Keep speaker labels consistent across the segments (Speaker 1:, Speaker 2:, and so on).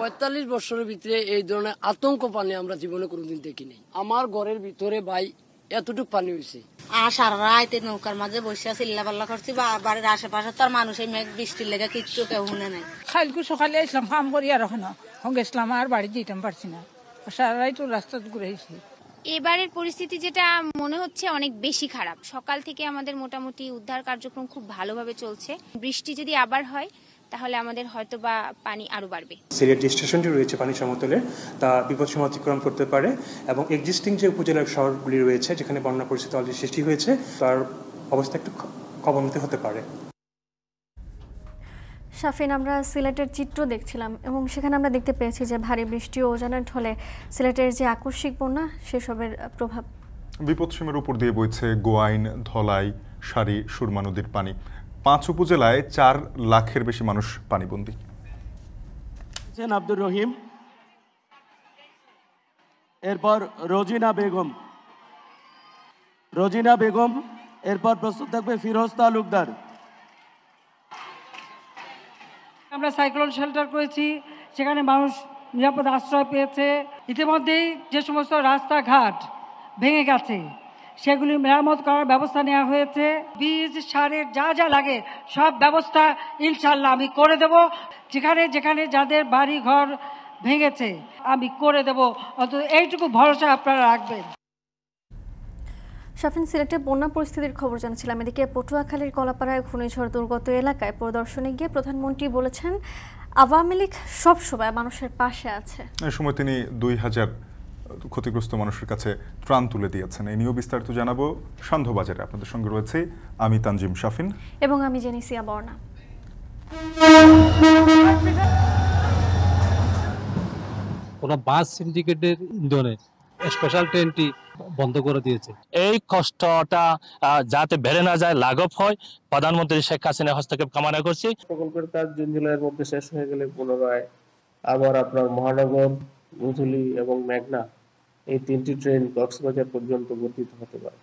Speaker 1: 45 বছরের ভিতরে এই ধরনের আতঙ্ক পানি আমরা জীবনে কোনোদিন দেখিনি। আমার ঘরের ভিতরে ভাই এতটুকু পানি হয়েছে।
Speaker 2: সারা রাত নৌকার মাঝে বসে চিল্লা পাল্লা করছি, বাড়ির আশেপাশে তার মানুষ এই মেঘ বৃষ্টির লেগে কিচ্ছু কেউ শুনে নাই।
Speaker 3: কালকে সকালে আসলাম কাম করি আর ওখানে গেছিলাম আর বাড়ি যেতাম পারছি না, সারা রাত রাস্তা ঘুরেছি।
Speaker 4: এবারের পরিস্থিতি যেটা মনে হচ্ছে অনেক বেশি খারাপ। সকাল থেকে আমাদের মোটামুটি উদ্ধার কার্যক্রম খুব ভালোভাবে চলছে। বৃষ্টি যদি আবার হয় তাহলে আমাদের হয়তো বা পানি আরো বাড়বে।
Speaker 5: সিলেট যে স্টেশনটি রয়েছে পানি সমতলে তা বিপদসীমা অতিক্রম করতে পারে এবং এক্সিস্টিং যে উপজেলার শহরগুলি রয়েছে যেখানে বন্যা পরিস্থিতি অলরেডি সৃষ্টি হয়েছে তার অবস্থা একটু অবনতি হতে পারে।
Speaker 6: শাফিন, আমরা সিলেটের চিত্র দেখছিলাম এবং সেখানে আমরা দেখতে পেয়েছি যে ভারী বৃষ্টি ও ওজানের ঢলে সিলেটের যে আকস্মিক বন্যা সেসবের প্রভাব।
Speaker 7: বিপদসীমার উপর দিয়ে বইছে গোয়াইন, ধলাই, সারি, সুরমা নদীর পানি। 5 উপজেলায় 4 লাখের বেশি মানুষ পানিবন্দী।
Speaker 8: আব্দুর রহিম, এরপর রোজিনা বেগম, এরপর প্রস্তুত থাকবে ফিরোজ তালুকদার।
Speaker 3: আমরা সাইক্লোন শেল্টার করেছি, সেখানে মানুষ নিরাপদ আশ্রয় পেয়েছে। ইতিমধ্যেই যে সমস্ত রাস্তাঘাট ভেঙে গেছে সেগুলি মেরামত করার ব্যবস্থা নেওয়া হয়েছে। বীজ সারের যা যা লাগে সব ব্যবস্থা ইনশাল্লাহ আমি করে দেব। যেখানে যেখানে যাদের বাড়ি ঘর ভেঙেছে আমি করে দেব, অন্তত এইটুকু ভরসা আপনারা রাখবেন।
Speaker 6: শাফিন, সিলেটে বন্যা পরিস্থিতির খবর জানাচ্ছিলাম। এদিকে পটুয়াখালীর কলাপাড়ায় ঘূর্ণিঝড় দুর্গত এলাকায় পরিদর্শনে গিয়ে প্রধানমন্ত্রী বলেছেন আওয়ামী লীগ সবসময় মানুষের পাশে আছে। এই
Speaker 7: সময় তিনি 2000 ক্ষতিগ্রস্ত মানুষের কাছে ত্রাণ তুলে দিয়েছেন। এই নিয়েও বিস্তারিত জানাবো সন্ধ্যাবাজারে। আপনাদের সঙ্গে রয়েছে আমি তানজিম শাফিন
Speaker 6: এবং আমি জেনিসিয়া বর্ণা।
Speaker 9: ওরা বাস সিন্ডিকেটের ইন্ধনে স্পেশাল ট্রেনটি বন্ধ করে দিয়েছে। এই কষ্টটা যাতে বেড়ে না যায়, লাঘব হয়, প্রধানমন্ত্রী শেখ হাসিনা হস্তক্ষেপ কামনা করছি।
Speaker 10: প্রকল্পের কাজ জুন জুলাইয়ের মধ্যে শেষ হয়ে গেলে পুনরায় আবার আপনার মহানগর, মধুলি এবং মেঘনা এই 3টি ট্রেন কক্সবাজার পর্যন্ত বর্ধিত হতে পারে।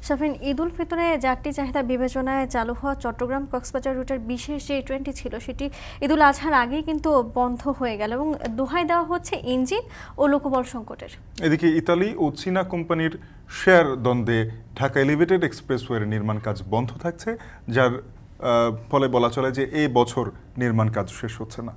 Speaker 6: শাফিন, ঈদ উল ফিতরে যাত্রী চাহিদা বিবেচনায় চালু হওয়া চট্টগ্রাম কক্সবাজার রুটের বিশেষ যে ট্রেনটি ছিল সেটি ঈদ উল আজহার আগেই কিন্তু বন্ধ হয়ে গেল এবং দোহাই দেওয়া হচ্ছে ইঞ্জিন ও লোকবল সংকটের।
Speaker 7: এদিকে ইতালি ও চীনা কোম্পানির শেয়ার দ্বন্দ্বে ঢাকা এলিভেটেড এক্সপ্রেসওয়ের নির্মাণ কাজ বন্ধ থাকছে, যার ফলে বলা চলে যে এই বছর নির্মাণ কাজ শেষ হচ্ছে না।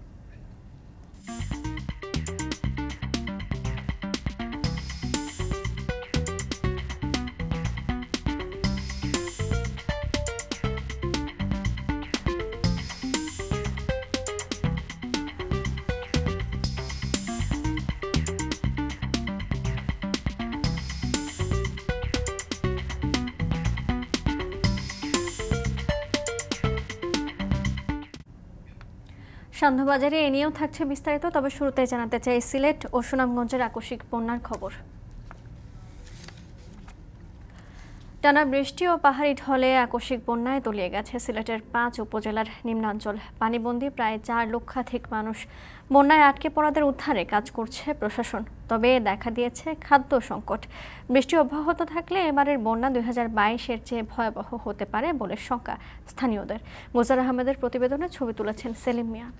Speaker 6: সন্ধ্যাবাজারে এ নিয়েও থাকছে বিস্তারিত, তবে শুরুতে জানাতে চাই সিলেট ও সুনামগঞ্জের আকস্মিক বন্যার খবর। টানা বৃষ্টি ও পাহাড়ি ঢলে আকস্মিক বন্যায় তলিয়ে গেছে সিলেটের 5 উপজেলার নিম্নাঞ্চল। পানিবন্দী প্রায় 4 লক্ষাধিক মানুষ। বন্যায় আটকে পড়াদের উদ্ধারে কাজ করছে প্রশাসন, তবে দেখা দিয়েছে খাদ্য সংকট। বৃষ্টি অব্যাহত থাকলে এবারের বন্যা 2022-এর চেয়ে ভয়াবহ হতে পারে বলে শঙ্কা স্থানীয়দের। গোজার আহমেদের প্রতিবেদনে ছবি তুলেছেন সেলিম মিয়া।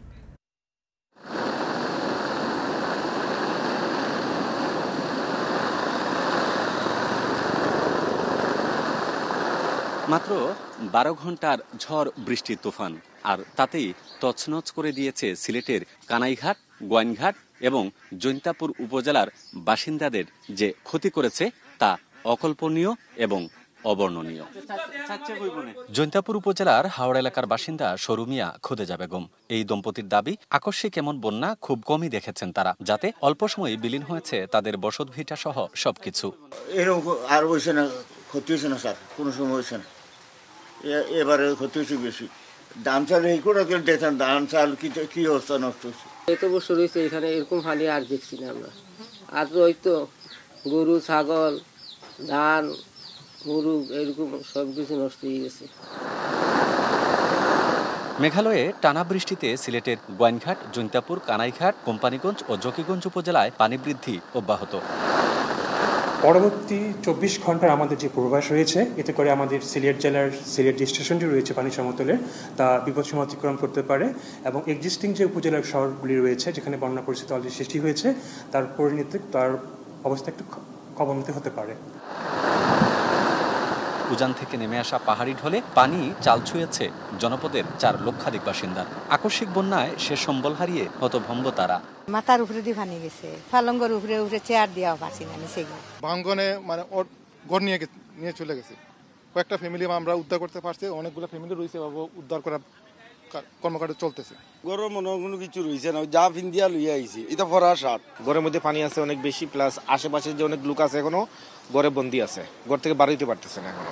Speaker 11: মাত্র 12 ঘন্টার ঝড় বৃষ্টির তুফান, আর তাতেই তছনছ করে দিয়েছে সিলেটের কানাইঘাট, গোয়াইনঘাট এবং জৈন্তাপুর উপজেলার বাসিন্দাদের। যে ক্ষতি করেছে তা অকল্পনীয় এবং অবর্ণনীয়। জৈন্তাপুর উপজেলার হাওড়া এলাকার বাসিন্দা সরু মিয়া, খুদেজা বেগম, এই দম্পতির দাবি আকস্মিক এমন বন্যা খুব কমই দেখেছেন তারা, যাতে অল্প সময়ে বিলীন হয়েছে তাদের বসত ভিটা সহ সবকিছু।
Speaker 12: এরকম আর হয়েছে না, ক্ষতি হয়েছে না স্যার, কোনো সময় হয়েছে না। এবারে ক্ষতি হয়েছে বেশি। ধান চাল এই করে দেখেন, ধান চাল কি অবস্থা নষ্ট হয়েছে।
Speaker 13: এত বছর হয়েছে এখানে এরকম হালি আর দেখছি না আমরা। আর ওই তো গরু, ছাগল, ধান, গরু এরকম সবকিছু নষ্ট হয়ে গেছে।
Speaker 11: মেঘালয়ে টানা বৃষ্টিতে সিলেটের গোয়াইনঘাট, জৈন্তাপুর, কানাইঘাট, কোম্পানীগঞ্জ ও জকিগঞ্জ উপজেলায় পানি বৃদ্ধি অব্যাহত।
Speaker 5: পরবর্তী 24 ঘন্টার আমাদের যে পূর্বাভাস রয়েছে, এতে করে আমাদের সিলেট জেলার সিলেট যে স্টেশনটি রয়েছে পানি সমতলে তা বিপদসীমা অতিক্রম করতে পারে এবং এক্সিস্টিং যে উপজেলার শহরগুলি রয়েছে যেখানে বন্যা পরিস্থিতি অলরেডি সৃষ্টি হয়েছে তার অবস্থা একটু অবনতি হতে পারে।
Speaker 11: উজান থেকে নেমে আসা পাহাড়ি ঢলে পানি চাল ছুঁয়েছে জনপদের 4 লক্ষাধিক বাসিন্দার। আকস্মিক বন্যায় সে সম্বল হারিয়ে হতভম্ব তারা।
Speaker 2: মাথার উপরে দিয়ে পানি গেছে, ফালঙ্গর উপরে উপরে চেয়ার দেওয়া পারছি না নিচে গিয়ে।
Speaker 14: ভাঙ্গনে মানে ওর ঘর নিয়ে চলে গেছে। কয়েকটা ফ্যামিলি আমরা উদ্ধার করতে পারছি, অনেকগুলো ফ্যামিলি রয়েছে উদ্ধার করার কর্মকাণ্ড চলতেছে।
Speaker 15: গরম মনে কোনো কিছু রয়েছে না, যা ফিন্দিয়া লইয়া আইছি এটা ফরা শার্ট। ঘরের মধ্যে পানি আছে অনেক বেশি, প্লাস আশেপাশে যে অনেক লোক আছে এখনো ঘরে বন্দি আছে, ঘর থেকে বাড়িতে পারতেছে না এখন।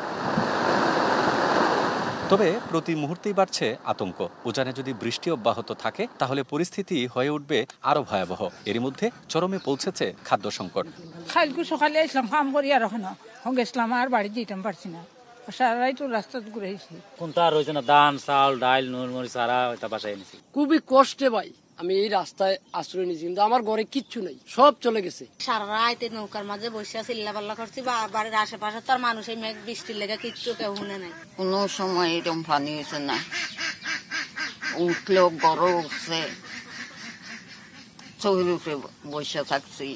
Speaker 11: তবে প্রতি মুহূর্তেই বাড়ছে আতঙ্ক। উজানে যদি বৃষ্টি অব্যাহত থাকে তাহলে পরিস্থিতি হয়ে উঠবে আরো ভয়াবহ। এর মধ্যে চরমে পৌঁছেছে খাদ্য সংকট।
Speaker 3: কালকে সকালে আসলাম কাম করি আর ওখানে গেছিলাম আর বাড়ি যেতাম পারছি না, সারাই তো রাস্তা ঘুরেছি।
Speaker 16: কোনটা আর হয়েছে না, ধান চাল ডাইল নুন মরিচ সারা বাসায় এনেছি।
Speaker 1: খুবই কষ্টে ভাই আমি এই রাস্তায় আশ্রয় নিয়েছি, কিন্তু আমার ঘরে কিচ্ছু নেই, সব চলে গেছে।
Speaker 2: সারা রাইতে নৌকার মাঝে বসে চিল্লাপাল্লা করছি, বাড়ির আশেপাশে তার মানুষ এই মেঘ বৃষ্টির লেগে কিচ্ছু কেউ শুনে নাই।
Speaker 17: কোনো সময় এরকম পানি হয়েছে না, উঠলেও গড় উঠছে, চৌকির উপরে বসে থাকছি।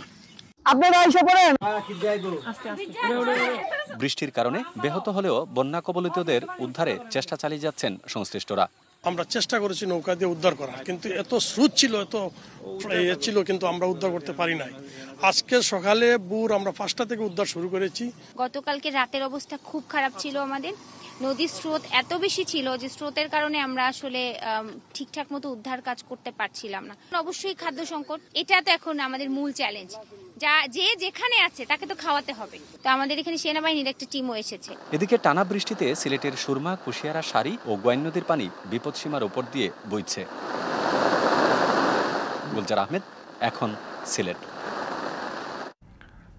Speaker 11: বৃষ্টির কারণে ব্যাহত হলেও বন্যা কবলিতদের উদ্ধারে চেষ্টা চালিয়ে যাচ্ছেন সংশ্লিষ্টরা।
Speaker 18: আমরা চেষ্টা করেছি নৌকা দিয়ে উদ্ধার করার, কিন্তু এত স্রোত ছিল, এত ছিল, কিন্তু আমরা উদ্ধার করতে পারি নাই। আজকে সকালে আমরা 5টা থেকে উদ্ধার শুরু করেছি।
Speaker 4: গতকালকে রাতের অবস্থা খুব খারাপ ছিল আমাদের। নদীর স্রোত এত বেশি ছিল যে স্রোতের কারণে আমরা আসলে ঠিকঠাক মতো উদ্ধার কাজ করতে পারছিলাম না। অবশ্যই খাদ্য সংকট, এটা তো এখন আমাদের মূল চ্যালেঞ্জ। যে যেখানে আছে তাকে তো খাওয়াতে হবে, তো আমাদের এখানে সেনাবাহিনীর একটা টিমও এসেছে।
Speaker 11: এদিকে টানা বৃষ্টিতে সিলেটের সুরমা, কুশিয়ারা, সারি ও গোয়াইন নদীর পানি বিপদসীমার উপর দিয়ে বইছে। গুলজার আহমেদ, এখন সিলেট।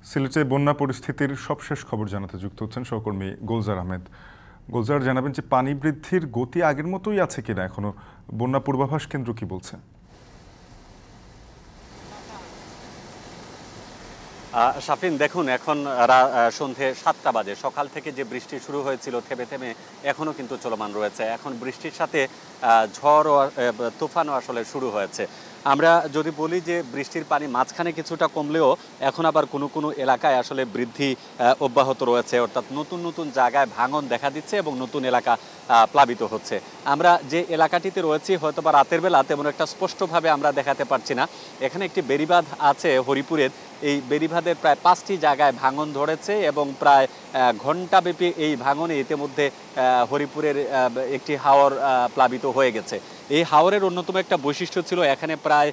Speaker 7: সিলেটে বন্যা পরিস্থিতির সবশেষ খবর জানাতে যুক্ত হচ্ছেন সহকর্মী গুলজার আহমেদ। গুলজার, জানাবেন যে পানি বৃদ্ধির গতি আগের মতোই আছে কিনা, এখনো বন্যা পূর্বাভাস কেন্দ্র কি বলছে?
Speaker 11: শাফিন, দেখুন এখন সন্ধে 7টা বাজে। সকাল থেকে যে বৃষ্টি শুরু হয়েছিল থেমে থেমে এখনো কিন্তু চলমান রয়েছে। এখন বৃষ্টির সাথে ঝড় ও তুফানও আসলে শুরু হয়েছে। আমরা যদি বলি যে বৃষ্টির পানি মাঝখানে কিছুটা কমলেও এখন আবার কোনো কোনো এলাকায় আসলে বৃদ্ধি অব্যাহত রয়েছে, অর্থাৎ নতুন নতুন জায়গায় ভাঙন দেখা দিচ্ছে এবং নতুন এলাকা প্লাবিত হচ্ছে। আমরা যে এলাকাটিতে রয়েছি হয়তো বা রাতের বেলা তেমন একটা স্পষ্টভাবে আমরা দেখাতে পারছি না। এখানে একটি বেড়িবাঁধ আছে হরিপুরের, এই বেড়িবাঁধের প্রায় 5টি জায়গায় ভাঙন ধরেছে এবং প্রায় ঘণ্টাব্যাপী এই ভাঙনে ইতিমধ্যে হরিপুরের একটি হাওর প্লাবিত হয়ে গেছে। এই হাওরের অন্যতম একটা বৈশিষ্ট্য ছিল এখানে প্রায়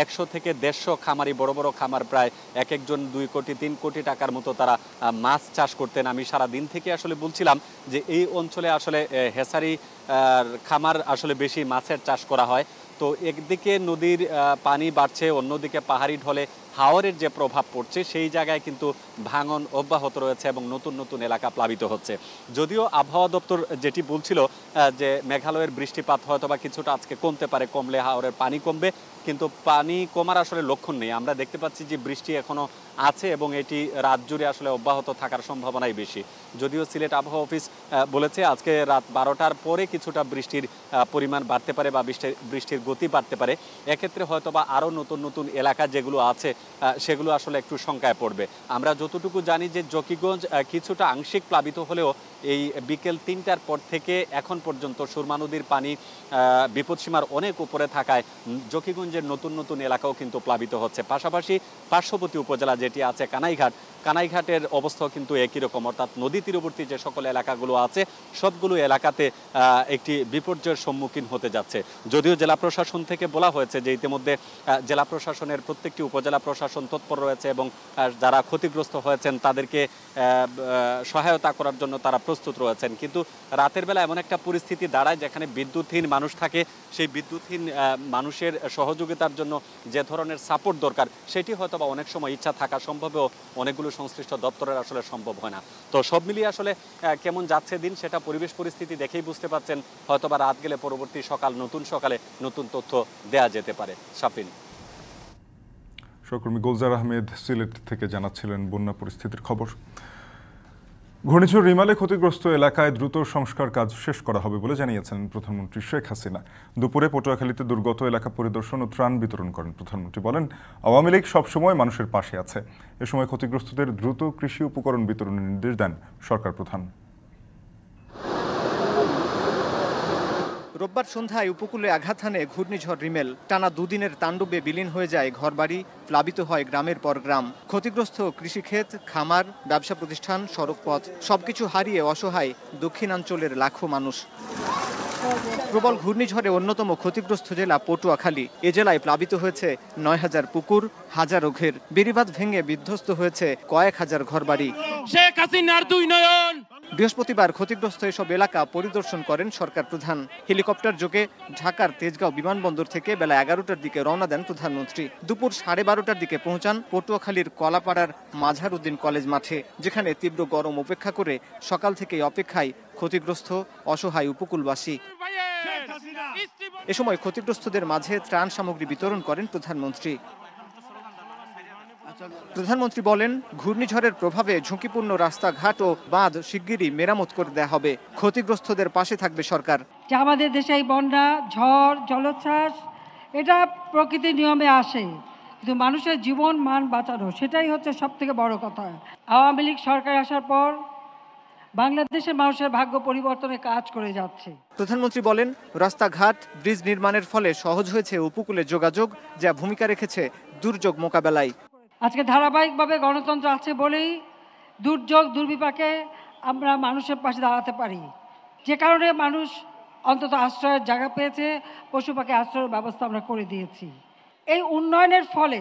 Speaker 11: 100 থেকে 150 খামারি, বড় বড় খামার, প্রায় এক একজন 2 কোটি 3 কোটি টাকার মতো তারা মাছ চাষ করতেন। আমি সারা দিন থেকে আসলে বলছিলাম যে এই অঞ্চলে আসলে হেসারি খামার আসলে বেশি মাছের চাষ করা হয়। তো একদিকে নদীর পানি বাড়ছে, অন্যদিকে পাহাড়ি ঢলে হাওরের যে প্রভাব পড়ছে সেই জায়গায় কিন্তু ভাঙন অব্যাহত রয়েছে এবং নতুন নতুন এলাকা প্লাবিত হচ্ছে। যদিও আবহাওয়া দপ্তর যেটি বলছিল যে মেঘালয়ের বৃষ্টিপাত হয়তো বা কিছুটা আজকে কমতে পারে, কমলে হাওরের পানি কমবে, কিন্তু পানি কমার আসলে লক্ষণ নেই। আমরা দেখতে পাচ্ছি যে বৃষ্টি এখনো আছে এবং এটি রাত জুড়ে আসলে অব্যাহত থাকার সম্ভাবনাই বেশি। যদিও সিলেট আবহাওয়া অফিস বলেছে আজকে রাত 12টার পরে কিছুটা বৃষ্টির পরিমাণ বাড়তে পারে বা বৃষ্টির গতি বাড়তে পারে। এক্ষেত্রে হয়তো বা আরও নতুন নতুন এলাকা যেগুলো আছে সেগুলো আসলে একটু শঙ্কায় পড়বে। আমরা যতটুকু জানি যে জকিগঞ্জ কিছুটা আংশিক প্লাবিত হলেও এই বিকেল 3টার পর থেকে এখন পর্যন্ত সুরমা নদীর পানি বিপদসীমার অনেক উপরে থাকায় জকিগঞ্জের নতুন নতুন এলাকাও কিন্তু প্লাবিত হচ্ছে। পাশাপাশি পার্শ্ববর্তী উপজেলা যেটি আছে কানাইঘাটের অবস্থাও কিন্তু একই রকম, অর্থাৎ নদী তীরবর্তী যে সকল এলাকাগুলো আছে সবগুলো এলাকাতে একটি বিপর্যয়ের সম্মুখীন হতে যাচ্ছে। যদিও জেলা প্রশাসন থেকে বলা হয়েছে যে ইতিমধ্যে জেলা প্রশাসনের প্রত্যেকটি উপজেলা প্রশাসন তৎপর রয়েছে এবং যারা ক্ষতিগ্রস্ত হয়েছেন তাদেরকে সহায়তা করার জন্য তারা প্রস্তুত রয়েছেন। কিন্তু রাতের বেলা এমন একটা পরিস্থিতি দাঁড়ায় যেখানে বিদ্যুৎহীন মানুষ থাকে, সেই বিদ্যুৎহীন মানুষের সহযোগিতার জন্য যে ধরনের সাপোর্ট দরকার সেটি হয়তো বা অনেক সময় ইচ্ছা থাকা সম্ভবেও অনেকগুলো সংশ্লিষ্ট দপ্তরের আসলে সম্ভব হয় না। তো সব মিলিয়ে আসলে কেমন যাচ্ছে দিন সেটা পরিবেশ পরিস্থিতি দেখেই বুঝতে পারছেন। হয়তো বা রাত গেলে পরবর্তী সকালে নতুন তথ্য দেয়া যেতে পারে। শাফিন।
Speaker 7: সহকর্মী গুলজার আহমেদ সিলেট থেকে জানাচ্ছিলেন বন্যা পরিস্থিতির খবর। ঘূর্ণিঝড় রিমালে ক্ষতিগ্রস্ত এলাকায় দ্রুত সংস্কার কাজ শেষ করা হবে বলে জানিয়েছেন প্রধানমন্ত্রী শেখ হাসিনা। দুপুরে পটুয়াখালীতে দুর্গত এলাকা পরিদর্শন ও ত্রাণ বিতরণ করেন প্রধানমন্ত্রী। বলেন, আওয়ামী লীগ সবসময় মানুষের পাশে আছে। এ সময় ক্ষতিগ্রস্তদের দ্রুত কৃষি উপকরণ বিতরণের নির্দেশ দেন সরকার প্রধান।
Speaker 19: রোববার সন্ধ্যায় উপকূলে আঘাত হানে ঘূর্ণিঝড় রিমেল। টানা দুদিনের তাণ্ডবে বিলীন হয়ে যায় ঘরবাড়ি, প্লাবিত হয় গ্রামের পর গ্রাম। ক্ষতিগ্রস্ত কৃষিক্ষেত, খামার, ব্যবসা প্রতিষ্ঠান, সড়কপথ সবকিছু হারিয়ে অসহায় দক্ষিণাঞ্চলের লাখো মানুষ। প্রবল ঘূর্ণিঝড়ে অন্যতম ক্ষতিগ্রস্ত জেলা পটুয়াখালী। এ জেলায় প্লাবিত হয়েছে ৯,০০০ পুকুর, হাজারো ঘের। বেড়িবাঁধ ভেঙে বিধ্বস্ত হয়েছে কয়েক হাজার ঘরবাড়ি। শেখ হাসিনার দুই নয়ন। বৃহস্পতিবার ক্ষতিগ্রস্ত এসব এলাকা পরিদর্শন করেন সরকার প্রধান। হেলিকপ্টার যোগে ঢাকার তেজগাঁও বিমানবন্দর থেকে বেলা ১১টার দিকে রওনা দেন প্রধানমন্ত্রী। দুপুর 12:30টার দিকে পৌঁছান পটুয়াখালীর কলাপাড়ার মাঝারউদ্দিন কলেজ মাঠে, যেখানে তীব্র গরম উপেক্ষা করে সকাল থেকেই অপেক্ষায় ক্ষতিগ্রস্ত অসহায় উপকূলবাসী। এ সময় ক্ষতিগ্রস্তদের মাঝে ত্রাণ সামগ্রী বিতরণ করেন প্রধানমন্ত্রী। প্রধানমন্ত্রী বলেন, ঘূর্ণিঝড়ের প্রভাবে ঝুঁকিপূর্ণ রাস্তাঘাট ও বাঁধ শিগগিরই মেরামত করে দেওয়া হবে। ক্ষতিগ্রস্তদের পাশে থাকবে সরকার।
Speaker 3: যে আমাদের দেশে এই বন্যা, ঝড়, জলোচ্ছ্বাস এটা প্রকৃতির নিয়মে আসে, কিন্তু মানুষের জীবন মান বাঁচানো সেটাই হচ্ছে সব থেকে বড় কথা। আওয়ামী লীগ সরকার আসার পর বাংলাদেশের মানুষের ভাগ্য পরিবর্তনের কাজ করে যাচ্ছে।
Speaker 19: প্রধানমন্ত্রী বলেন, রাস্তাঘাট, ব্রিজ নির্মাণের ফলে সহজ হয়েছে উপকূলে যোগাযোগ, যা ভূমিকা রেখেছে দুর্যোগ মোকাবেলায়।
Speaker 3: আজকে ধারাবাহিকভাবে গণতন্ত্র আছে বলেই দুর্যোগ দুর্বিপাকে আমরা মানুষের পাশে দাঁড়াতে পারি, যে কারণে মানুষ অন্তত আশ্রয়ের জায়গা পেয়েছে, পশু পাখি আশ্রয়ের ব্যবস্থা আমরা করে দিয়েছি। এই উন্নয়নের ফলে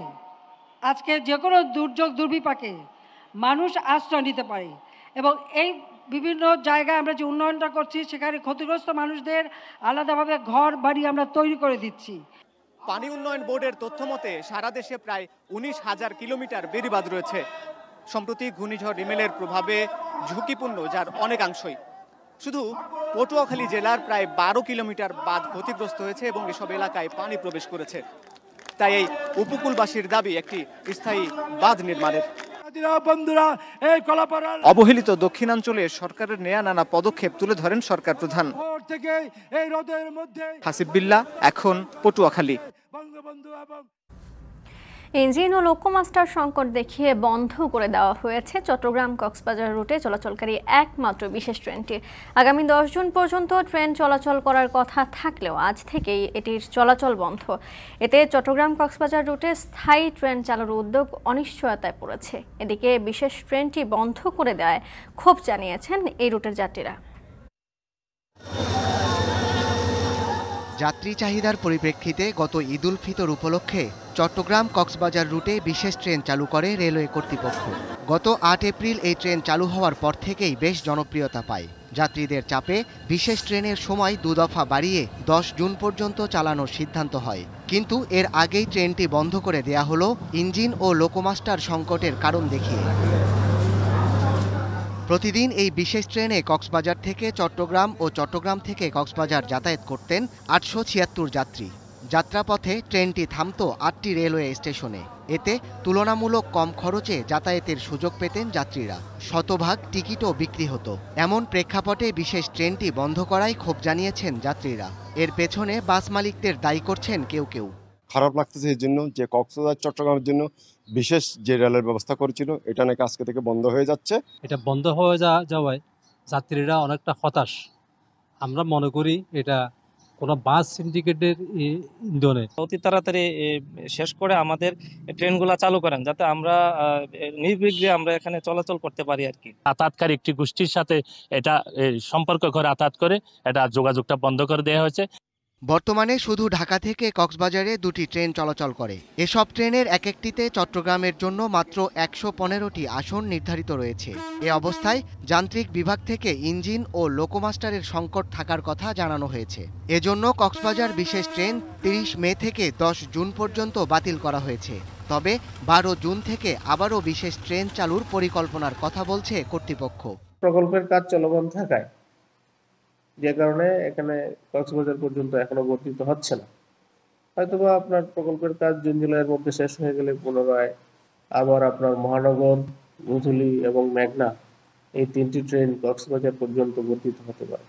Speaker 3: আজকে যে কোনো দুর্যোগ দুর্বিপাকে মানুষ আশ্রয় নিতে পারে, এবং এই বিভিন্ন জায়গায় আমরা যে উন্নয়নটা করছি সেখানে ক্ষতিগ্রস্ত মানুষদের আলাদাভাবে ঘর বাড়ি আমরা তৈরি করে দিচ্ছি।
Speaker 19: পানি উন্নয়ন বোর্ডের তথ্য মতে সারা দেশে প্রায় 19,000 কিলোমিটার বেড়িবাঁধ রয়েছে। সম্প্রতি ঘূর্ণিঝড় রিমেলের প্রভাবে ঝুঁকিপূর্ণ যার অনেকাংশই। শুধু পটুয়াখালী জেলার প্রায় 12 কিলোমিটার বাঁধ ক্ষতিগ্রস্ত হয়েছে এবং এসব এলাকায় পানি প্রবেশ করেছে। তাই এই উপকূলবাসীর দাবি একটি স্থায়ী বাঁধ নির্মাণের। অবহেলিত দক্ষিণাঞ্চলে সরকারের নেয়া নানা পদক্ষেপ তুলে ধরেন সরকার প্রধান। হাসিব বিল্লাহ, এখন পটুয়াখালী।
Speaker 6: ইঞ্জিন ও লোকোমাস্টার সংকট দেখিয়ে বন্ধ করে দেওয়া হয়েছে চট্টগ্রাম কক্সবাজার রুটে চলাচলকারী একমাত্র বিশেষ ট্রেনটি। আগামী 10 জুন পর্যন্ত ট্রেন চলাচল করার কথা থাকলেও আজ থেকেই এটির চলাচল বন্ধ। এতে চট্টগ্রাম কক্সবাজার রুটে স্থায়ী ট্রেন চালুর উদ্যোগ অনিশ্চয়তায় পড়েছে। এদিকে বিশেষ ট্রেনটি বন্ধ করে দেওয়ায় ক্ষোভ জানিয়েছেন এই রুটের যাত্রীরা।
Speaker 20: যাত্রী চাহিদার পরিপ্রেক্ষিতে গত ঈদ উল ফিতর উপলক্ষে চট্টগ্রাম কক্সবাজার রুটে বিশেষ ট্রেন চালু করে রেলওয়ে কর্তৃপক্ষ। গত 8 এপ্রিল এই ট্রেন চালু হওয়ার পর থেকেই বেশ জনপ্রিয়তা পায়। যাত্রীদের চাপে বিশেষ ট্রেনের সময় 2 দফা বাড়িয়ে 10 জুন পর্যন্ত চালানোর সিদ্ধান্ত হয়। কিন্তু এর আগেই ট্রেনটি বন্ধ করে দেয়া হলো ইঞ্জিন ও লোকোমাস্টার সংকটের কারণ দেখিয়ে। প্রতিদিন এই বিশেষ ট্রেনে কক্সবাজার থেকে চট্টগ্রাম ও চট্টগ্রাম থেকে কক্সবাজার যাতায়াত করতেন 876 যাত্রী। যাত্রাপথে ট্রেনটি থামত 8টি রেলওয়ে স্টেশনে। এতে তুলনামূলক কম খরচে যাতায়াতের সুযোগ পেতেন যাত্রীরা। শতভাগ টিকিটও বিক্রি হতো। এমন প্রেক্ষাপটে বিশেষ ট্রেনটি বন্ধ করায় ক্ষোভ জানিয়েছেন যাত্রীরা। এর পেছনে বাস মালিকদের দায়ী করছেন কেউ কেউ।
Speaker 21: খারাপ লাগতেছে এই জন্য যে কক্সবাজার চট্টগ্রামের জন্য বিশেষ যে রেলের ব্যবস্থা করেছিল এটা নাকি আজকে থেকে বন্ধ হয়ে যাচ্ছে।
Speaker 9: এটা বন্ধ হয়ে যাওয়ায় যাত্রীরা অনেকটা হতাশ। আমরা মনে করি এটা কোনো বাস সিন্ডিকেটের ইন্ধনে
Speaker 22: অতি তাড়াতাড়ি শেষ করে আমাদের ট্রেনগুলো চালু করেন, যাতে আমরা নির্বিঘ্নে আমরা এখানে চলাচল করতে পারি আর কি।
Speaker 9: আতাতকারী একটি গোষ্ঠীর সাথে এটা সম্পর্ক করে আতাত করে এটা যোগাযোগটা বন্ধ করে দেওয়া হয়েছে।
Speaker 20: বর্তমানে শুধু ঢাকা থেকে কক্সবাজারে 2টি ট্রেন চলাচল করে। এসব ট্রেনের এক একটিতে চট্টগ্রামের জন্য মাত্র 115টি আসন নির্ধারিত রয়েছে। এ অবস্থায় যান্ত্রিক বিভাগ থেকে ইঞ্জিন ও লোকোমাস্টারের সংকট থাকার কথা জানানো হয়েছে। এজন্য কক্সবাজার বিশেষ ট্রেন 30 মে থেকে 10 জুন পর্যন্ত বাতিল করা হয়েছে। তবে 12 জুন থেকে আবারও বিশেষ ট্রেন চালুর পরিকল্পনার কথা বলছে কর্তৃপক্ষ।
Speaker 10: প্রকল্পের কাজ চলমান থাকায় যে কারণে এখানে কক্সবাজার পর্যন্ত এখনো বর্ধিত হচ্ছে না। হয়তোবা আপনার প্রকল্পের কাজ জুন জুলাইয়ের মধ্যে শেষ হয়ে গেলে পুনরায় আবার আপনার মহানগর, মধুলি এবং মেঘনা এই 3টি ট্রেন কক্সবাজার পর্যন্ত বর্ধিত হতে পারে।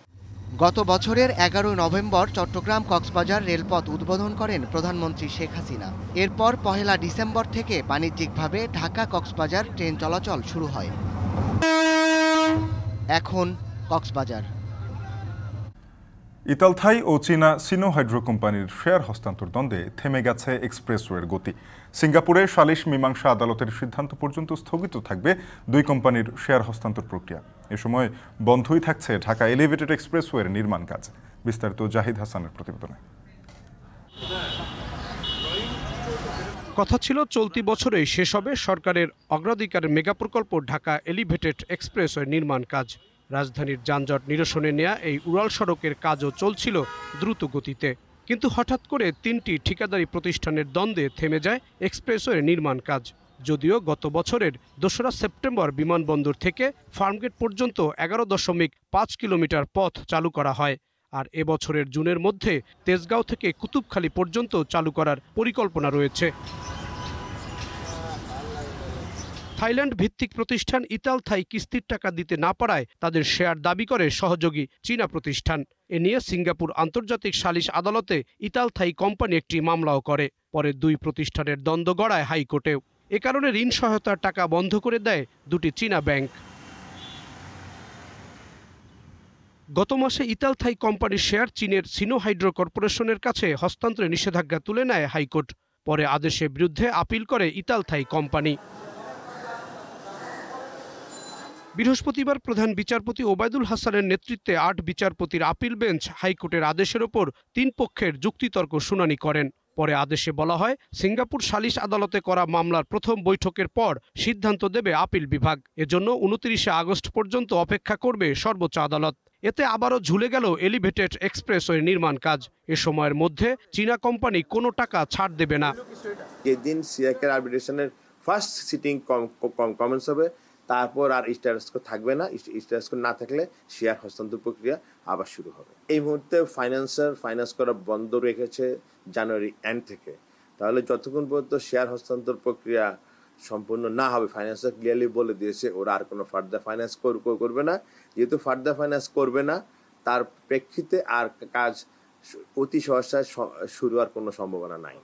Speaker 20: গত বছরের 11 নভেম্বর চট্টগ্রাম কক্সবাজার রেলপথ উদ্বোধন করেন প্রধানমন্ত্রী শেখ হাসিনা। এরপর 1 ডিসেম্বর থেকে বাণিজ্যিকভাবে ঢাকা কক্সবাজার ট্রেন চলাচল শুরু হয়। এখন কক্সবাজার।
Speaker 7: ইতালথাই ও চীনা সিনো হাইড্রো কোম্পানির শেয়ার হস্তান্তর দ্বন্দ্বে থেমে গেছে এক্সপ্রেসওয়ের গতি। সিঙ্গাপুরে সালিশ মীমাংসা আদালতের সিদ্ধান্ত পর্যন্ত স্থগিত থাকবে দুই কোম্পানির শেয়ার হস্তান্তর প্রক্রিয়া। এ সময় বন্ধই থাকছে ঢাকা এলিভেটেড এক্সপ্রেসওয়ের নির্মাণ কাজ। বিস্তারিত জাহিদ হাসানের প্রতিবেদনে।
Speaker 8: কথা ছিল চলতি বছরেই শেষ হবে সরকারের অগ্রাধিকারের মেগা প্রকল্প ঢাকা এলিভেটেড এক্সপ্রেসওয়ে নির্মাণ কাজ। রাজধানীর যানজট নিরসনে নেয়া এই উড়াল সড়কের কাজও চলছিল দ্রুত গতিতে, কিন্তু হঠাৎ করে 3টি ঠিকাদারি প্রতিষ্ঠানের দ্বন্দ্বে থেমে যায় এক্সপ্রেসওয়ের নির্মাণ কাজ। যদিও গত বছরের 2 সেপ্টেম্বর বিমানবন্দর থেকে ফার্মগেট পর্যন্ত 11.5 কিলোমিটার পথ চালু করা হয়, আর এবছরের জুনের মধ্যে তেজগাঁও থেকে কুতুবখালী পর্যন্ত চালু করার পরিকল্পনা রয়েছে। থাইল্যান্ড ভিত্তিক প্রতিষ্ঠান ইতালথাই কিস্তির টাকা দিতে না পারায় তাদের শেয়ার দাবি করে সহযোগী চীনা প্রতিষ্ঠান। এ নিয়ে সিঙ্গাপুর আন্তর্জাতিক সালিশ আদালতে ইতালথাই কোম্পানি একটি মামলাও করে। পরে দুই প্রতিষ্ঠানের দ্বন্দ্ব গড়ায় হাইকোর্টেও। এ কারণে ঋণ সহায়তার টাকা বন্ধ করে দেয় দুটি চীনা ব্যাংক। গত মাসে ইতালথাই কোম্পানির শেয়ার চীনের সিনো হাইড্রো কর্পোরেশনের কাছে হস্তান্তরে নিষেধাজ্ঞা তুলে নেয় হাইকোর্ট। পরে আদেশের বিরুদ্ধে আপিল করে ইতালথাই কোম্পানি। বৃহস্পতিবার প্রধান বিচারপতি ওবায়দুল হাসানের নেতৃত্বে 8 বিচারপতির আপিল বেঞ্চ হাইকোর্টের আদেশের ওপর 3 পক্ষের যুক্তিতর্ক শুনানি করেন। পরে আদেশে বলা হয়, সিঙ্গাপুর সালিশ আদালতে করা মামলার প্রথম বৈঠকের পর সিদ্ধান্ত দেবে আপিল বিভাগ। এজন্য 29 আগস্ট পর্যন্ত অপেক্ষা করবে সর্বোচ্চ আদালত। এতে আবারও ঝুলে গেল এলিভেটেড এক্সপ্রেসওয়ে নির্মাণ কাজ। এ সময়ের মধ্যে চীনা কোম্পানি কোনো টাকা ছাড় দেবে না।
Speaker 12: যেদিন সিআইকের আরবিট্রেশনের ফার্স্ট সিটিং কমেন্স হবে, তারপর আর স্ট্যাটাসকো থাকবে না। স্ট্যাটাসকো না থাকলে শেয়ার হস্তান্তর প্রক্রিয়া আবার শুরু হবে। এই মুহূর্তে ফাইন্যান্স করা বন্ধ রেখেছে জানুয়ারি এন্ড থেকে। তাহলে যতক্ষণ পর্যন্ত শেয়ার হস্তান্তর প্রক্রিয়া সম্পূর্ণ না হবে, ফাইন্যান্সার ক্লিয়ারলি বলে দিয়েছে ওরা আর কোনো ফার্দার ফাইন্যান্স করবে না। যেহেতু ফার্দার ফাইন্যান্স করবে না, তার প্রেক্ষিতে আর কাজ অতি সহসায় শুরু হওয়ার কোনো সম্ভাবনা নাই।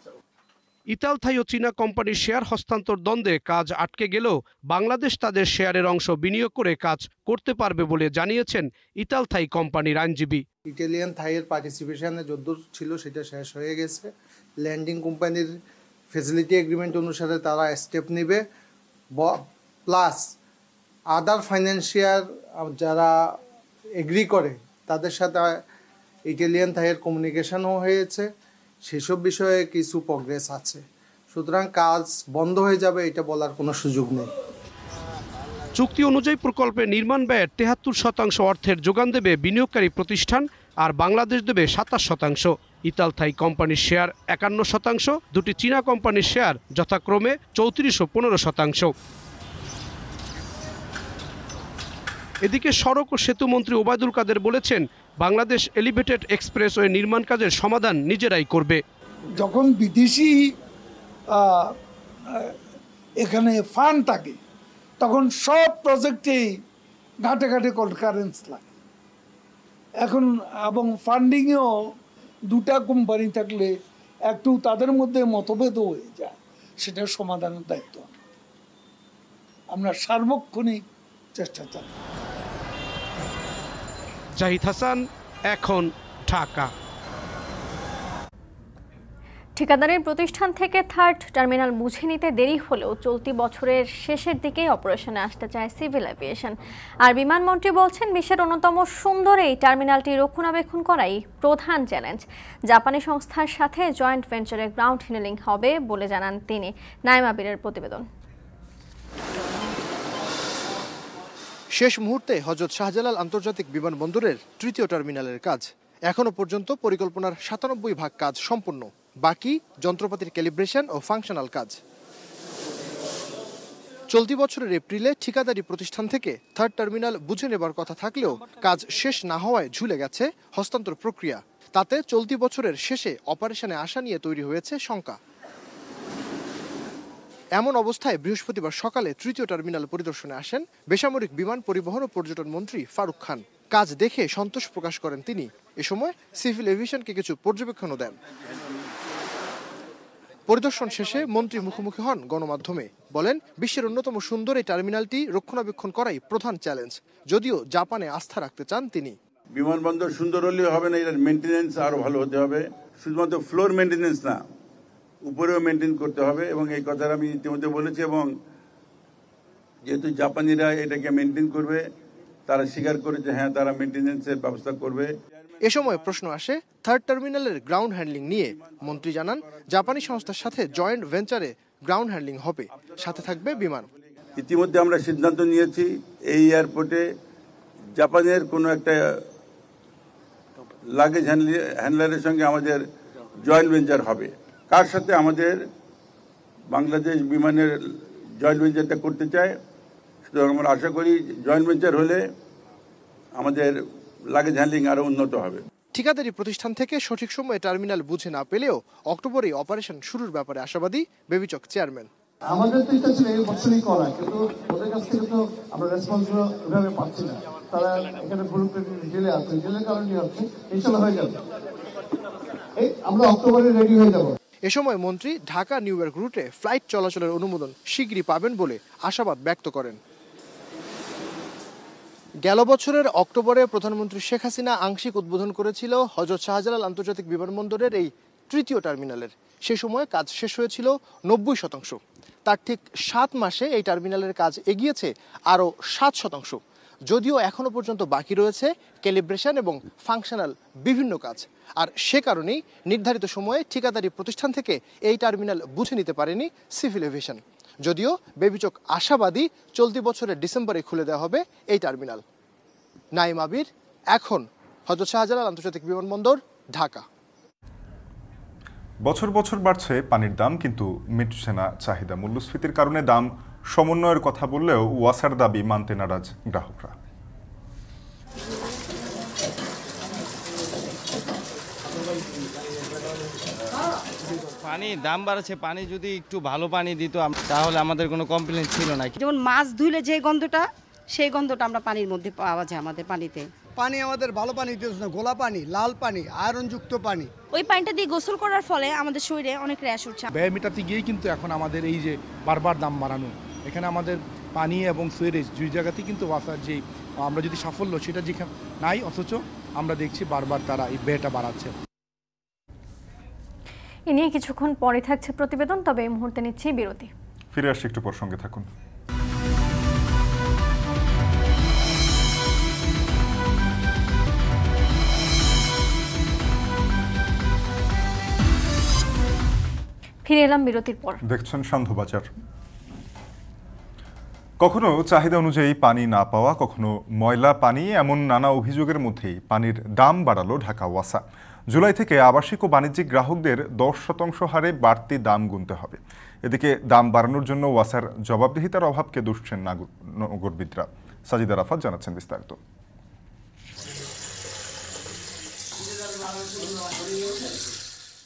Speaker 8: ইতালথাই ও চীনা কোম্পানির শেয়ার হস্তান্তর দ্বন্দ্বে কাজ আটকে গেলেও বাংলাদেশ তাদের শেয়ারের অংশ বিনিয়োগ করে কাজ করতে পারবে বলে জানিয়েছেন ইতালথাই কোম্পানির আইনজীবী।
Speaker 23: ইটালিয়ান থাইয়ের পার্টিসিপেশনে যদ্দূ ছিল সেটা শেষ হয়ে গেছে। ল্যান্ডিং কোম্পানির ফেসিলিটি এগ্রিমেন্ট অনুসারে তারা স্টেপ নেবে, প্লাস আদার ফাইন্যান্সিয়াল যারা এগ্রি করে তাদের সাথে ইটালিয়ান থাইয়ের কমিউনিকেশনও হয়েছে। সেসব বিষয়ে কিছু প্রগ্রেস আছে। সুতরাং কাজ বন্ধ হয়ে যাবে এটা বলার কোনো সুযোগ নেই।
Speaker 8: চুক্তি অনুযায়ী প্রকল্পের নির্মাণ ব্যয়ের 73% অর্থের যোগান দেবে বিনিয়োগকারী প্রতিষ্ঠান, আর বাংলাদেশ দেবে 27%। ইতালথাই কোম্পানির শেয়ার 51%, দুটি চীনা কোম্পানির শেয়ার যথাক্রমে 34 ও 15%। এদিকে সড়ক ও সেতু মন্ত্রী ওবায়দুল কাদের বলেছেন, বাংলাদেশ এলিভেটেড এক্সপ্রেসওয়ে নির্মাণ কাজের সমাধান নিজেরাই করবে।
Speaker 24: যখন বিদেশি এখানে ফান্ড থাকে তখন সব প্রজেক্টেই ঘাটে ঘাটে কনকারেন্স লাগে। এখন এবং ফান্ডিংয়েও দুটা কোম্পানি থাকলে একটু তাদের মধ্যে মতভেদ হয়ে যায়, সেটা সমাধানের দায়িত্ব আমরা সার্বক্ষণিক চেষ্টা চালাই।
Speaker 8: জাহিদ হাসান, এখন ঢাকা।
Speaker 6: ঠিকাদারের প্রতিষ্ঠান থেকে থার্ড টার্মিনাল বুঝে নিতে দেরি হলেও চলতি বছরের শেষের দিকেই অপারেশনে আসতে চায় সিভিল এভিয়েশন। আর বিমানমন্ত্রী বলছেন, বিশ্বের অন্যতম সুন্দর এই টার্মিনালটি রক্ষণাবেক্ষণ করাই প্রধান চ্যালেঞ্জ। জাপানি সংস্থার সাথে জয়েন্ট ভেঞ্চারে গ্রাউন্ড হ্যান্ডলিং হবে বলে জানান তিনি। নাইমা বীরের প্রতিবেদন।
Speaker 19: শেষ মুহূর্তে হযরত শাহজালাল আন্তর্জাতিক বিমানবন্দরের তৃতীয় টার্মিনালের কাজ। এখনো পর্যন্ত পরিকল্পনার 97% কাজ সম্পূর্ণ, বাকি যন্ত্রপাতির ক্যালিব্রেশন ও ফাংশনাল কাজ। চলতি বছরের এপ্রিলে ঠিকাদারি প্রতিষ্ঠান থেকে থার্ড টার্মিনাল বুঝে নেবার কথা থাকলেও কাজ শেষ না হওয়ায় ঝুলে গেছে হস্তান্তর প্রক্রিয়া। তাতে চলতি বছরের শেষে অপারেশনে আসা নিয়ে তৈরি হয়েছে শঙ্কা। এমন অবস্থায় বৃহস্পতিবার সকালে তৃতীয় টার্মিনাল পরিদর্শনে আসেন বেসামরিক বিমান পরিবহন ও পর্যটন মন্ত্রী ফারুক খান। কাজ দেখে সন্তোষ প্রকাশ করেন তিনি। এ সময় সিভিল এভিয়েশনকে কিছু পর্যবেক্ষণও দেন। পরিদর্শন শেষে মন্ত্রী মুখোমুখি হন গণমাধ্যমে। বলেন, বিশ্বের অন্যতম সুন্দর এই টার্মিনালটি রক্ষণাবেক্ষণ করাই প্রধান চ্যালেঞ্জ, যদিও জাপানে আস্থা রাখতে চান তিনি।
Speaker 5: বিমানবন্দর সুন্দর হলেও হবে না, এর মেনটেন্যান্স আরো ভালো হতে হবে। শুধুমাত্র ফ্লোর মেনটেন্যান্স না, উপরেও মেনটেন করতে হবে এবং এই কথা আমি ইতিমধ্যে বলেছি। এবং যেহেতু জাপানিরা এটাকে মেনটেন করবে, তারা স্বীকার করেছে হ্যাঁ তারা মেনটেন্যান্সের ব্যবস্থা করবে।
Speaker 19: এ সময় প্রশ্ন আসে থার্ড টার্মিনালের গ্রাউন্ড হ্যান্ডলিং নিয়ে। মন্ত্রী জানান, জাপানি সংস্থার সাথে জয়েন্ট ভেঞ্চারে গ্রাউন্ড হ্যান্ডলিং হবে, সাথে থাকবে বিমান।
Speaker 5: ইতিমধ্যে আমরা সিদ্ধান্ত নিয়েছি এই এয়ারপোর্টে জাপানের কোনো একটা লাগেজ হ্যান্ডলারের সঙ্গে আমাদের জয়েন্ট ভেঞ্চার হবে। কার সাথে? আমাদের বাংলাদেশ বিমানের জয়েন্ট ভেঞ্চারটা করতে চায়। সুতরাং আমরা আশা করি জয়েন্ট ভেঞ্চার হলে আমাদের লাগেজ হ্যান্ডলিং আরো উন্নত হবে।
Speaker 19: ঠিকাদারি প্রতিষ্ঠান থেকে সঠিক সময়ে টার্মিনাল বুঝে না পেলেও অক্টোবরে অপারেশন শুরুর ব্যাপারে আশাবাদী বেবিচক চেয়ারম্যান।
Speaker 13: আমাদের তো ইচ্ছা ছিল এই বছরই করা, কিন্তু ওদের কাছ থেকে তো আমরা রেসপন্স ওইভাবে পাচ্ছি না। তারা এখানে জেলে আছে, জেলের কারণে হচ্ছে ইনশাল্লাহ হয়ে যাবে, এই আমরা অক্টোবরে রেডি হয়ে যাব।
Speaker 19: এ সময় মন্ত্রী ঢাকা নিউ ইয়র্ক রুটে ফ্লাইট চলাচলের অনুমোদন শীঘ্রই পাবেন বলে আশাবাদ ব্যক্ত করেন। গেল বছরের অক্টোবরে প্রধানমন্ত্রী শেখ হাসিনা আংশিক উদ্বোধন করেছিল হযরত শাহজালাল আন্তর্জাতিক বিমানবন্দরের এই তৃতীয় টার্মিনালের। সে সময় কাজ শেষ হয়েছিল 90%। তার ঠিক 7 মাসে এই টার্মিনালের কাজ এগিয়েছে আরও 7%। যদিও এখনো পর্যন্ত বাকি রয়েছে ক্যালিব্রেশন এবং ফাংশনাল বিভিন্ন কাজ। আর সে কারণেই নির্ধারিত সময়ে ঠিকাদারি প্রতিষ্ঠান থেকে এই টার্মিনাল বুঝে নিতে পারেনি সিভিল এভিয়েশন। যদিও বেবিচক আশাবাদী চলতি বছরের ডিসেম্বরে খুলে দেওয়া হবে এই টার্মিনাল। নাইম আবির, এখন হযরত শাহজালাল আন্তর্জাতিক বিমানবন্দর, ঢাকা।
Speaker 7: বছর বছর বাড়ছে পানির দাম, কিন্তু মিটছে না চাহিদা। মূল্যস্ফীতির কারণে দাম সমন্বয়ের কথা বললেও ওয়াসার দাবি মানতে নারাজ গ্রাহকরা।
Speaker 14: পানি দাম বাড়ছে, পানি যদি একটু ভালো পানি দিত তাহলে আমাদের কোনো কমপ্লেন ছিল না।
Speaker 15: যেমন মাছ ধুইলে যে গন্ধটা, সেই গন্ধটা আমরা পানির মধ্যে পাওয়া যায় আমাদের পানিতে।
Speaker 25: পানি আমাদের ভালো পানি দিতেছে না, গোলা পানি, লাল পানি, আয়রনযুক্ত পানি।
Speaker 15: ওই পানিটা দিয়ে গোসল করার ফলে আমাদের শরীরে অনেক র্যাশ উঠছে।
Speaker 26: ব্যয় মেটাতে গিয়েই কিন্তু এখন আমাদের এই যে বারবার দাম বাড়ানো, এখানে আমাদের পানি এবং সুয়েরেজ দুই জায়গাতেই কিন্তু ওয়াসার যে আমরা যদি সাফল্য সেটা যেখানে নাই, অথচ আমরা দেখছি বারবার তারা এই ব্যয়টা বাড়াচ্ছে।
Speaker 6: এ নিয়ে কিছুক্ষণ পরে থাকছে প্রতিবেদন, তবে এই মুহূর্তে নিচ্ছি বিরতি।
Speaker 7: ফিরে আসছি একটু পর, সঙ্গে থাকুন।
Speaker 6: ফিরে এলাম বিরতির পর।
Speaker 7: দেখছেন সান্ধ্যবাজার। কখনো চাহিদা অনুযায়ী পানি না পাওয়া, কখনো ময়লা পানি, এমন নানা অভিযোগের মধ্যেই পানির দাম বাড়ালো ঢাকা ওয়াসা। জুলাই থেকে আবাসিক ও বাণিজ্যিক গ্রাহকদের 10% হারে বাড়তি দাম গুনতে হবে। এদিকে দাম বাড়ানোর জন্য ওয়াসার জবাবদিহিতার অভাবকে দুষছেন নগরবিদরা। সাজিদা রাফাত জানাচ্ছেন বিস্তারিত।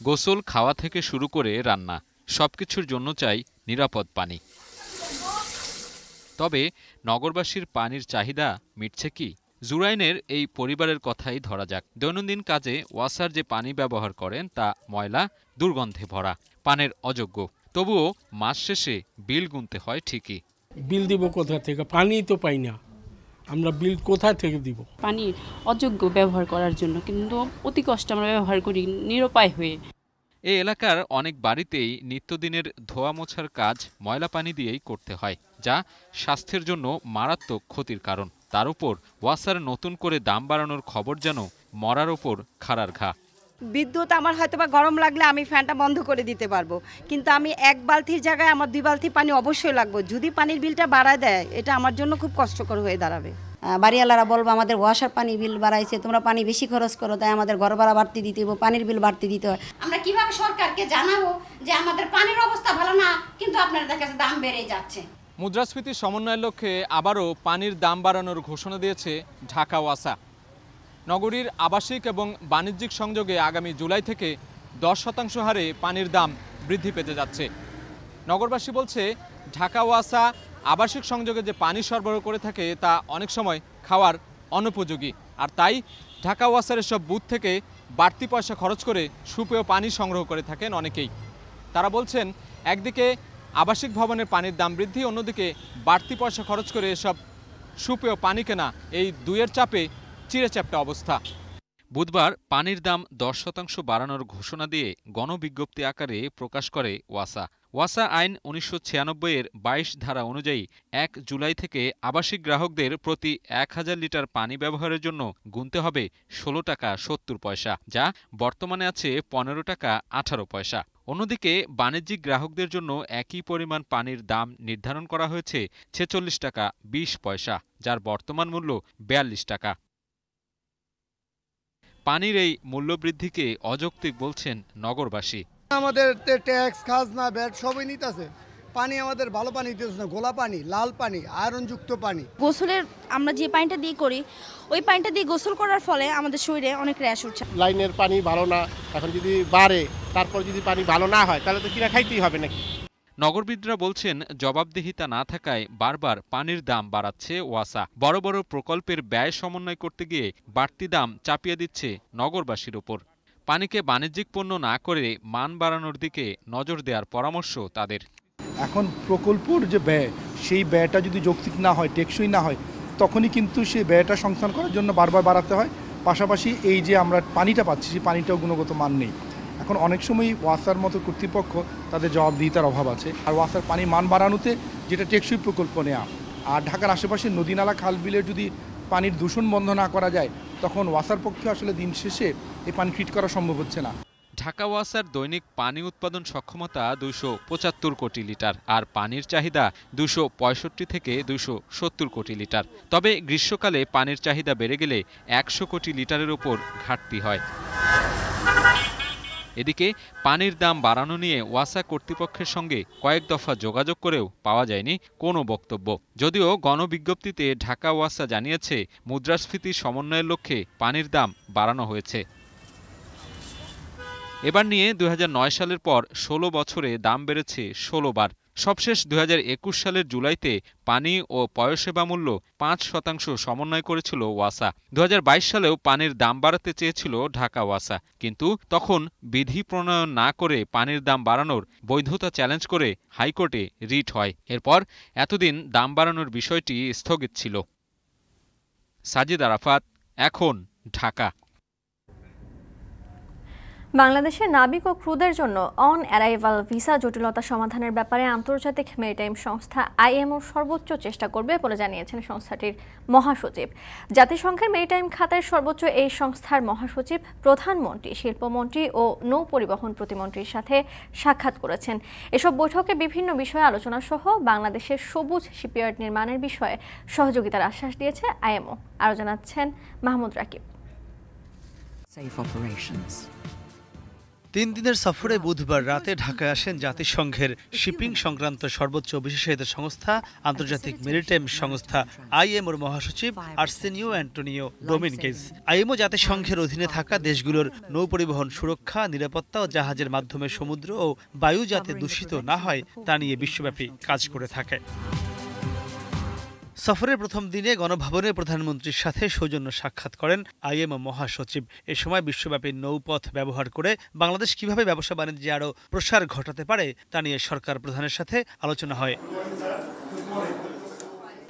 Speaker 27: গোসল, খাওয়া থেকে শুরু করে রান্না, সবকিছুর জন্য চাই নিরাপদ পানি। তবে নগরবাসীর পানির চাহিদা মিটছে কি? জুরাইনের এই পরিবারের কথাই ধরা যাক। দৈনন্দিন কাজে ওয়াসার যে পানি ব্যবহার করেন তা ময়লা, দুর্গন্ধে ভরা, পানের অযোগ্য। তবুও মাস শেষে বিল গুনতে হয় ঠিকই।
Speaker 28: বিল দিব কোথা থেকে? পানি তো পাই না, আমরা বিল কোথা থেকে দিব?
Speaker 29: পানি অযোগ্য ব্যবহার করার জন্য, কিন্তু অতি কষ্টে আমরা ব্যবহার করি নিরুপায় হয়ে।
Speaker 27: এই এলাকার অনেক বাড়িতেই নিত্যদিনের ধোয়া মোছার কাজ ময়লা পানি দিয়েই করতে হয়, যা স্বাস্থ্যের জন্য মারাত্মক ক্ষতির কারণ। তার উপর ওয়াসার নতুন করে দাম বাড়ানোর খবর যেন মরার ওপর খাড়ার ঘা।
Speaker 15: বিদ্যুৎ আমার হয়তো বা গরম লাগলে আমি ফ্যানটা বন্ধ করে দিতে পারবো, কিন্তু আমি এক বালতির জায়গায় আমার 2 বালতি পানি অবশ্যই লাগবে। যদি পানির বিলটা বাড়ায় দেয়, এটা আমার জন্য খুব কষ্টকর হয়ে দাঁড়াবে।
Speaker 30: বাড়িওয়ালারা বলবো আমাদের ওয়াসার পানি বিল বাড়াইছে, তোমরা পানি বেশি খরচ করো, তাই আমাদের ঘর ভাড়া বাড়তি দিতে হবে, পানির বিল বাড়তি দিতে হয়।
Speaker 31: আমরা কিভাবে সরকারকে জানাবো যে আমাদের পানির অবস্থা ভালো না, কিন্তু আপনাদের কাছে দাম বেড়ে যাচ্ছে।
Speaker 27: মুদ্রাস্ফীতি সমন্বয়ের লক্ষ্যে আবারও পানির দাম বাড়ানোর ঘোষণা দিয়েছে ঢাকা ওয়াসা। নগরীর আবাসিক এবং বাণিজ্যিক সংযোগে আগামী জুলাই থেকে 10% হারে পানির দাম বৃদ্ধি পেতে যাচ্ছে। নগরবাসী বলছে, ঢাকা ওয়াসা আবাসিক সংযোগে যে পানি সরবরাহ করে থাকে তা অনেক সময় খাওয়ার অনুপযোগী, আর তাই ঢাকা ওয়াসার এসব বুথ থেকে বাড়তি পয়সা খরচ করে সুপেয় পানি সংগ্রহ করে থাকেন অনেকেই। তারা বলছেন, একদিকে আবাসিক ভবনের পানির দাম বৃদ্ধি, অন্যদিকে বাড়তি পয়সা খরচ করে এসব সুপেয় পানি কেনা, এই দুইয়ের চাপে চিড়েচ্যাপ্টা অবস্থা। বুধবার পানির দাম 10% বাড়ানোর ঘোষণা দিয়ে গণবিজ্ঞপ্তি আকারে প্রকাশ করে ওয়াসা। ওয়াসা আইন 1996-এর 22 ধারা অনুযায়ী 1 জুলাই থেকে আবাসিক গ্রাহকদের প্রতি 1000 লিটার পানি ব্যবহারের জন্য গুনতে হবে 16 টাকা 70 পয়সা, যা বর্তমানে আছে 15 টাকা 18 পয়সা। অন্যদিকে বাণিজ্যিক গ্রাহকদের জন্য একই পরিমাণ পানির দাম নির্ধারণ করা হয়েছে 46 টাকা 20 পয়সা, যার বর্তমান মূল্য 42 টাকা। পানির এই মূল্যবৃদ্ধিকে অযৌক্তিক বলছেন নগরবাসী।
Speaker 25: আমাদের ট্যাক্স খাজনা ভ্যাট সবই নিতেছে, পানি আমাদের ভালো পানি দিতেছে না, গোলা পানি, লাল পানি, আয়রনযুক্ত পানি।
Speaker 1: গোসলের আমরা যে পানিটা দিয়ে করি, ওই পানিটা দিয়ে গোসল করার ফলে আমাদের শরীরে অনেক র্যাশ উঠছে।
Speaker 2: লাইনের পানি ভালো না, এখন যদি বাড়ে তারপর যদি পানি ভালো না হয় তাহলে তো কিনা খাইতেই হবে নাকি।
Speaker 27: নগরবিদরা বলছেন, জবাবদিহিতা না থাকায় বারবার পানির দাম বাড়াচ্ছে ওয়াসা। বড় বড় প্রকল্পের ব্যয় সমন্বয় করতে গিয়ে বাড়তি দাম চাপিয়ে দিচ্ছে নগরবাসীর উপর। পানিকে বাণিজ্যিক পণ্য না করে মান বাড়ানোর দিকে নজর দেওয়ার পরামর্শ তাদের।
Speaker 26: এখন প্রকল্পর যে ব্যয়, সেই ব্যয়টা যদি যৌক্তিক না হয়, টেকসই না হয়, তখনই কিন্তু সেই ব্যয়টা সংস্থান করার জন্য বারবার বাড়াতে হয়। পাশাপাশি এই যে আমরা পানিটা পাচ্ছি, সেই পানিটাও গুণগত মান নেই। এখন অনেক সময় ওয়াসার মতো কর্তৃপক্ষ তাদের জবাবদিহিতার অভাব আছে। আর ওয়াসার পানি মান বাড়ানোতে যেটা টেকসই প্রকল্প নেওয়া, আর ঢাকার আশেপাশে নদী নালা খাল বিলের যদি পানির দূষণ বন্ধ না করা যায়, তখন ওয়াসার পক্ষে আসলে দিন শেষে এই পানি ট্রিট করা সম্ভব হচ্ছে না।
Speaker 27: ঢাকা ওয়াসার দৈনিক পানি উৎপাদন সক্ষমতা 275 কোটি লিটার, আর পানির চাহিদা 265 থেকে 270 কোটি লিটার। তবে গ্রীষ্মকালে পানির চাহিদা বেড়ে গেলে 100 কোটি লিটারের ওপর ঘাটতি হয়। এদিকে পানির দাম বাড়ানো নিয়ে ওয়াসা কর্তৃপক্ষের সঙ্গে কয়েক দফা যোগাযোগ করেও পাওয়া যায়নি কোনো বক্তব্য। যদিও গণবিজ্ঞপ্তিতে ঢাকা ওয়াসা জানিয়েছে, মুদ্রাস্ফীতি সমন্বয়ের লক্ষ্যে পানির দাম বাড়ানো হয়েছে। এবার নিয়ে 2009 সালের পর 16 বছরে দাম বেড়েছে 16 বার। সবশেষ 2021 সালের জুলাইতে পানি ও পয়ঃসেবা মূল্য 5% সমন্বয় করেছিল ওয়াসা। 2022 সালেও পানির দাম বাড়াতে চেয়েছিল ঢাকা ওয়াসা, কিন্তু তখন বিধি প্রণয়ন না করে পানির দাম বাড়ানোর বৈধতা চ্যালেঞ্জ করে হাইকোর্টে রিট হয়। এরপর এতদিন দাম বাড়ানোর বিষয়টি স্থগিত ছিল। সাজিদ আরাফাত, এখন, ঢাকা।
Speaker 6: বাংলাদেশে নাবিক ও ক্রুদের জন্য অন অ্যারাইভাল ভিসা জটিলতা সমাধানের ব্যাপারে আন্তর্জাতিক মেরিটাইম সংস্থা আইএমও সর্বোচ্চ চেষ্টা করবে বলে জানিয়েছেন সংস্থাটির মহাসচিব। জাতিসংঘের মেরিটাইম খাতের সর্বোচ্চ এই সংস্থার মহাসচিব প্রধানমন্ত্রী, শিল্পমন্ত্রী ও নৌ পরিবহন প্রতিমন্ত্রীর সাথে সাক্ষাৎ করেছেন। এসব বৈঠকে বিভিন্ন বিষয়ে আলোচনা সহ বাংলাদেশের সবুজ শিপইয়ার্ড নির্মাণের বিষয়ে সহযোগিতার আশ্বাস দিয়েছে আইএমও। আরও জানাচ্ছেন মাহমুদ রাকিব।
Speaker 3: 3 দিনের সফরে বুধবার রাতে ঢাকায় আসেন জাতিসংঘের শিপিং সংক্রান্ত সর্বোচ্চ বিশেষায়িত সংস্থা আন্তর্জাতিক মেরিটাইম সংস্থা আইএমওর মহাসচিব আর্সেনিও অ্যান্টোনিও ডোমিনগেজ। আইএমও জাতিসংঘের অধীনে থাকা দেশগুলোর নৌপরিবহন সুরক্ষা, নিরাপত্তা ও জাহাজের মাধ্যমে সমুদ্র ও বায়ু যাতে দূষিত না হয় তা নিয়ে বিশ্বব্যাপী কাজ করে থাকে। সফরের প্রথম দিনে গণভবনে প্রধানমন্ত্রীর সাথে সৌজন্য সাক্ষাৎ করেন আইএমও মহাসচিব। এ সময় বিশ্বব্যাপী নৌপথ ব্যবহার করে বাংলাদেশ কিভাবে ব্যবসা বাণিজ্যে আরও প্রসার ঘটাতে পারে তা নিয়ে সরকার প্রধানের সাথে আলোচনা হয়।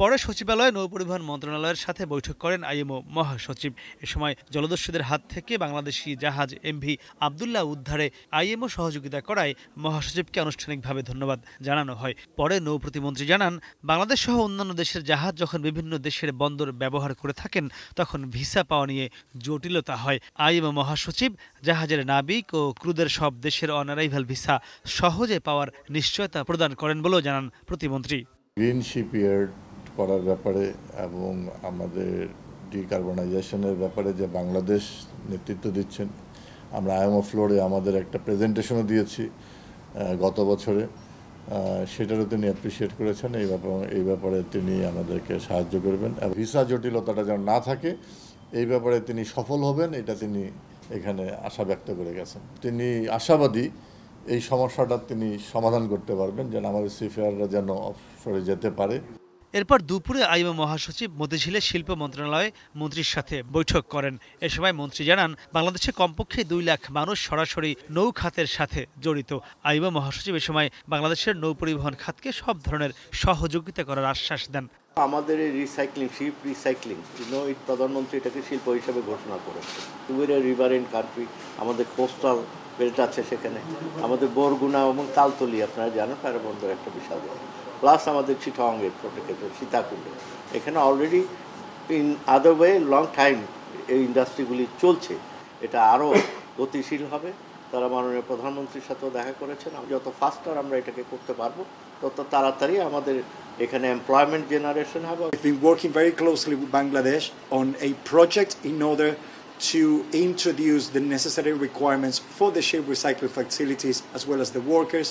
Speaker 3: পরে সচিবালয়ে নৌপরিবহন মন্ত্রণালয়ের সাথে বৈঠক করেন আইএমও মহাসচিব। এ সময় জলদস্যুদের হাত থেকে বাংলাদেশি জাহাজ এমভি আবদুল্লাহ উদ্ধারে আইএমও সহযোগিতা করায় মহাসচিবকে আনুষ্ঠানিকভাবে ধন্যবাদ জানানো হয়। পরে নৌ প্রতিমন্ত্রী জানান, বাংলাদেশ সহ অন্যান্য দেশের জাহাজ যখন বিভিন্ন দেশের বন্দর ব্যবহার করে থাকেন তখন ভিসা পাওয়া নিয়ে জটিলতা হয়। আইএমও মহাসচিব জাহাজের নাবিক ও ক্রুদের সব দেশের অনারাইভাল ভিসা সহজে পাওয়ার নিশ্চয়তা প্রদান করেন বলেও জানান প্রতিমন্ত্রী।
Speaker 4: গ্রিন শিপইয়ার্ড করার ব্যাপারে এবং আমাদের ডিকার্বনাইজেশনের ব্যাপারে যে বাংলাদেশ নেতৃত্ব দিচ্ছেন, আমরা আইএমও ফ্লোরে আমাদের একটা প্রেজেন্টেশনও দিয়েছি গত বছরে, সেটারও তিনি অ্যাপ্রিসিয়েট করেছেন। এই ব্যাপারে তিনি আমাদেরকে সাহায্য করবেন। ভিসা জটিলতাটা যেন না থাকে এই ব্যাপারে তিনি সফল হবেন, এটা তিনি এখানে আশা ব্যক্ত করে গেছেন। তিনি আশাবাদী এই সমস্যাটা তিনি সমাধান করতে পারবেন, যেন আমাদের সিফেয়াররা যেন অবসরে যেতে পারে।
Speaker 3: এরপর দুপুরে আইএমও মহাসচিব মতিঝিলে শিল্প মন্ত্রণালয়ে মন্ত্রীর সাথে বৈঠক করেন। এ সময় মন্ত্রী জানান, বাংলাদেশে কমপক্ষে 2 লাখ মানুষ সরাসরি নৌ খাতের সাথে জড়িত। আইএমও মহাসচিব এ সময় বাংলাদেশের নৌ পরিবহন খাতকে সব ধরনের সহযোগিতা করার আশ্বাস দেন।
Speaker 9: আমাদের এই রিসাইক্লিং, শিপ রিসাইক্লিং, প্রধানমন্ত্রী এটাকে শিল্প হিসেবে ঘোষণা করেছে। উইর এ রিভার ইন কান্ট্রি, আমাদের কোস্টাল বেল্ট আছে সেখানে, আমাদের বরগুনা এবং তালতলি আপনারা জানেন ফায়ার বন্দর একটা বিশাল বড়, প্লাস আমাদের চিটাগংয়ের প্রোটেক্টেড সীতাকুণ্ডে, এখানে already in other way long time এই ইন্ডাস্ট্রিগুলি চলছে। এটা আরও গতিশীল হবে। তারা মাননীয় প্রধানমন্ত্রীর সাথেও দেখা করেছেন। যত ফাস্টার আমরা এটাকে করতে পারবো তত তাড়াতাড়ি আমাদের এখানে এমপ্লয়মেন্ট জেনারেশন হবে।
Speaker 10: We've been working very closely with Bangladesh on a project in order to introduce the necessary requirements for the ship recycling facilities as well as the workers.